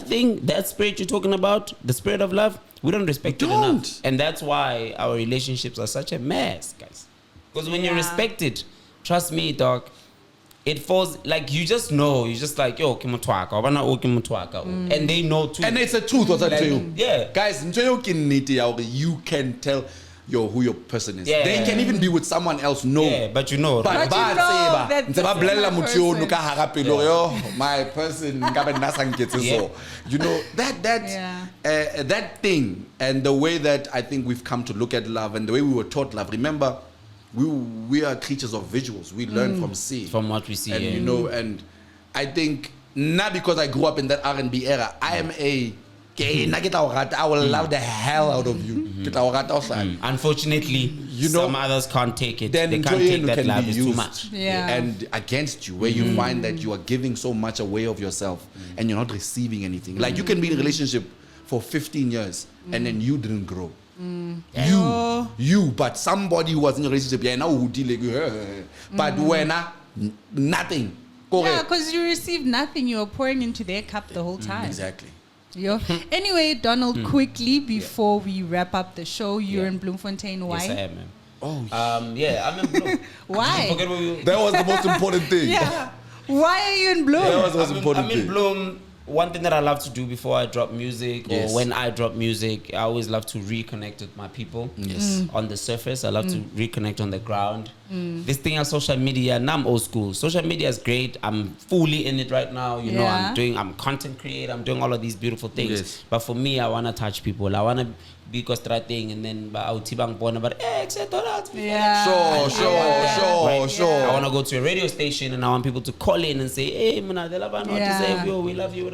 thing, that spirit you're talking about, the spirit of love, we don't respect it enough, and that's why our relationships are such a mess, guys. Because when you respect it, trust me, dog. It falls like you just know. You're just like, yo, kimotwaka, and they know too. And it's a truth, what I tell you. Yeah, guys, you can tell who your person is. They can even be with someone else. No, but you know. But you know that's my person. You know that thing, and the way that I think we've come to look at love, and the way we were taught love. Remember, we are creatures of visuals. We learn from seeing, from what we see, and you know. And I think not because I grew up in that R&B era, I am a gay. I will love the hell out of you. Unfortunately, you know, some others can't take it. They can't take that love. It's too much. And against you, where you find that you are giving so much away of yourself and you're not receiving anything. Like you can be in a relationship for 15 years and then you didn't grow. You, but somebody who was in a relationship, but when nothing. Yeah, because you received nothing. You were pouring into their cup the whole time. Exactly. Anyway, Donald, quickly before we wrap up the show, you're in Bloemfontein. Why? Yes, I am, man. Oh, I'm in Bloem. Why? That was the most important thing. Why are you in Bloem? That was the most important thing. I'm in Bloem. One thing that I love to do before I drop music or when I drop music, I always love to reconnect with my people. On the surface, I love to reconnect on the ground. This thing on social media, now I'm old school. Social media is great. I'm fully in it right now. You know, I'm content creator. I'm doing all of these beautiful things. But for me, I want to touch people. I want to because thing, and then Tibang born about Donald. Yeah. Sure. I want to go to a radio station and I want people to call in and say, hey, Muna, we love you.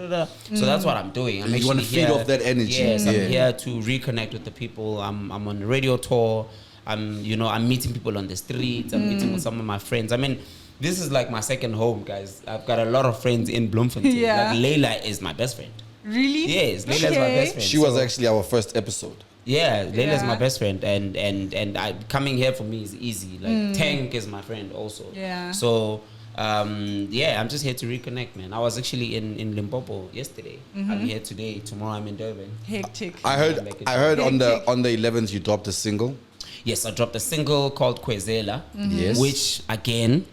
So that's what I'm doing. I'm You want to feed here, off that energy. Yes, I'm here to reconnect with the people. I'm on a radio tour. I'm meeting people on the streets. I'm meeting with some of my friends. I mean, this is like my second home, guys. I've got a lot of friends in Bloemfontein. Yeah. Like Leila is my best friend. Really? Yes, Leila is my best friend. She was actually our first episode. Yeah, Leila is my best friend, and coming here for me is easy. Like Tank is my friend also. Yeah. So I'm just here to reconnect, man. I was actually in Limpopo yesterday. I'm here today. Tomorrow I'm in Durban. Hectic. I heard on the 11th you dropped a single. Yes, I dropped a single called Kwezela. Yes. Which again,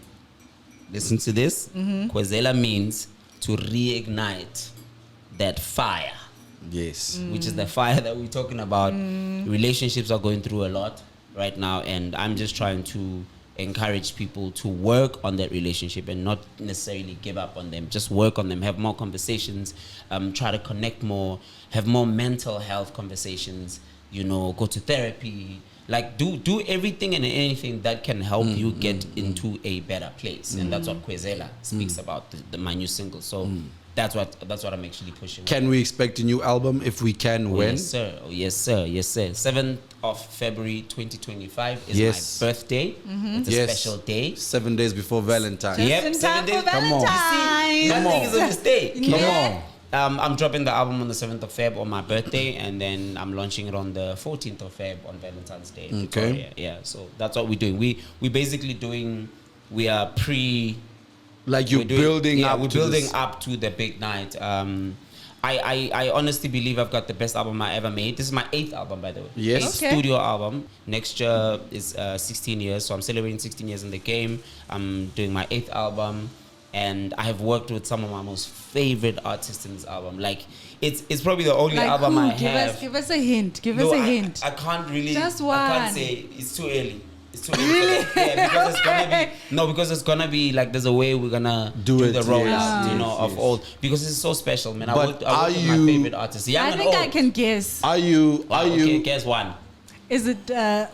listen to this. Kwezela means to reignite that fire. Yes. Which is the fire that we're talking about. Relationships are going through a lot right now, and I'm just trying to encourage people to work on that relationship and not necessarily give up on them. Just work on them, have more conversations, try to connect more, have more mental health conversations, go to therapy, like do everything and anything that can help you get into a better place. And that's what Kwezela speaks about, my new single. So that's what I'm actually pushing. Can we expect a new album? If we can, when? Yes, sir. 7th of February 2025 is my birthday. It's a special day. 7 days before Valentine's. Just Yep, in 7 time days. for Come on. Valentine's. Nothing is a mistake. Come on. I'm dropping the album on the 7th of Feb on my birthday, and then I'm launching it on the 14th of Feb on Valentine's Day. in Okay. Victoria. Yeah, so that's what we're doing. We basically doing, we are Like you're building up. we're to building this. up to the big night. I honestly believe I've got the best album I ever made. This is my 8th album, by the way. Yes. 8th Okay. studio album. Next year is 16 years, so I'm celebrating 16 years in the game. I'm doing my 8th album, and I have worked with some of my most favorite artists in this album. Like it's probably the only Like album who? I have. Give us a hint. Give No, us a I- hint. I can't really. Just I can't one. say, it's too early. It's too early. Yeah, because it's gonna be because it's gonna be like there's a way we're gonna Do do it, the rollout, yes, of yes. all, because it's so special, man. I But worked are with you- my favorite artists. Young I and think old. I can guess. Are you? Wow, okay, guess one. Is it the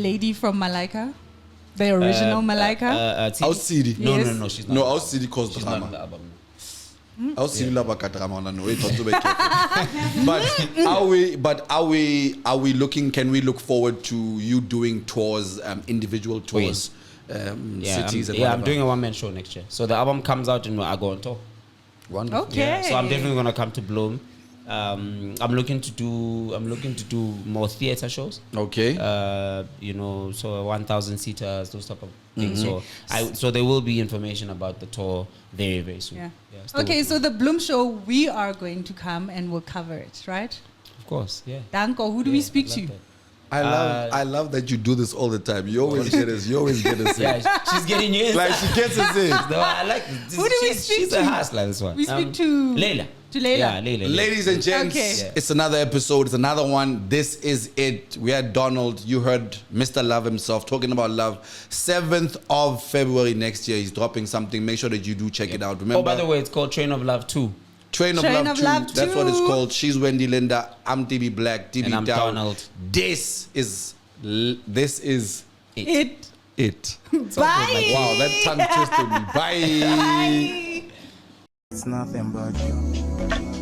lady from Malaika? The original Malaika? Titi? Outsidi. No, Yes. no, she's not. No, Outsidi caused She's not on drama. the album. Outsidi lava ka drama na no. Wait, don't be careful. But are we looking? Can we look forward to you doing tours, individual tours, cities? And I'm whatever? doing a one-man show next year. So the album comes out and I go on tour. Wonderful. Okay. Yeah, so I'm definitely gonna come to Bloom. I'm looking to do more theater shows. Okay. So 1,000 seaters, those type of things. So there will be information about the tour very, very soon. Yeah. stay Okay, with so me. the Bloom Show, we are going to come and we'll cover it, right? Of course, yeah. Danko, who do we speak to? I love that you do this all the time. You always get us. You always get us. Yeah, she's getting you in. Like she gets us in. No, I like this. Who do we speak She's to? a hustler, this one. We speak to Leila. To Leila. Yeah, Leila. Ladies and gents, Okay. Yeah. it's another episode. It's another one. This is it. We had Donald. You heard Mr. Love himself talking about love. 7th of February next year, he's dropping something. Make sure that you do check it out. Remember, Oh, by the way, it's called Train of Love 2. Train of Train Love of 2. Love That's what it's 2. called. She's Wendy Linda. I'm TB Black. TB And I'm Down. Donald. This is It. it. Bye. Wow, that tongue twisted me. Bye. Bye. It's nothing but you.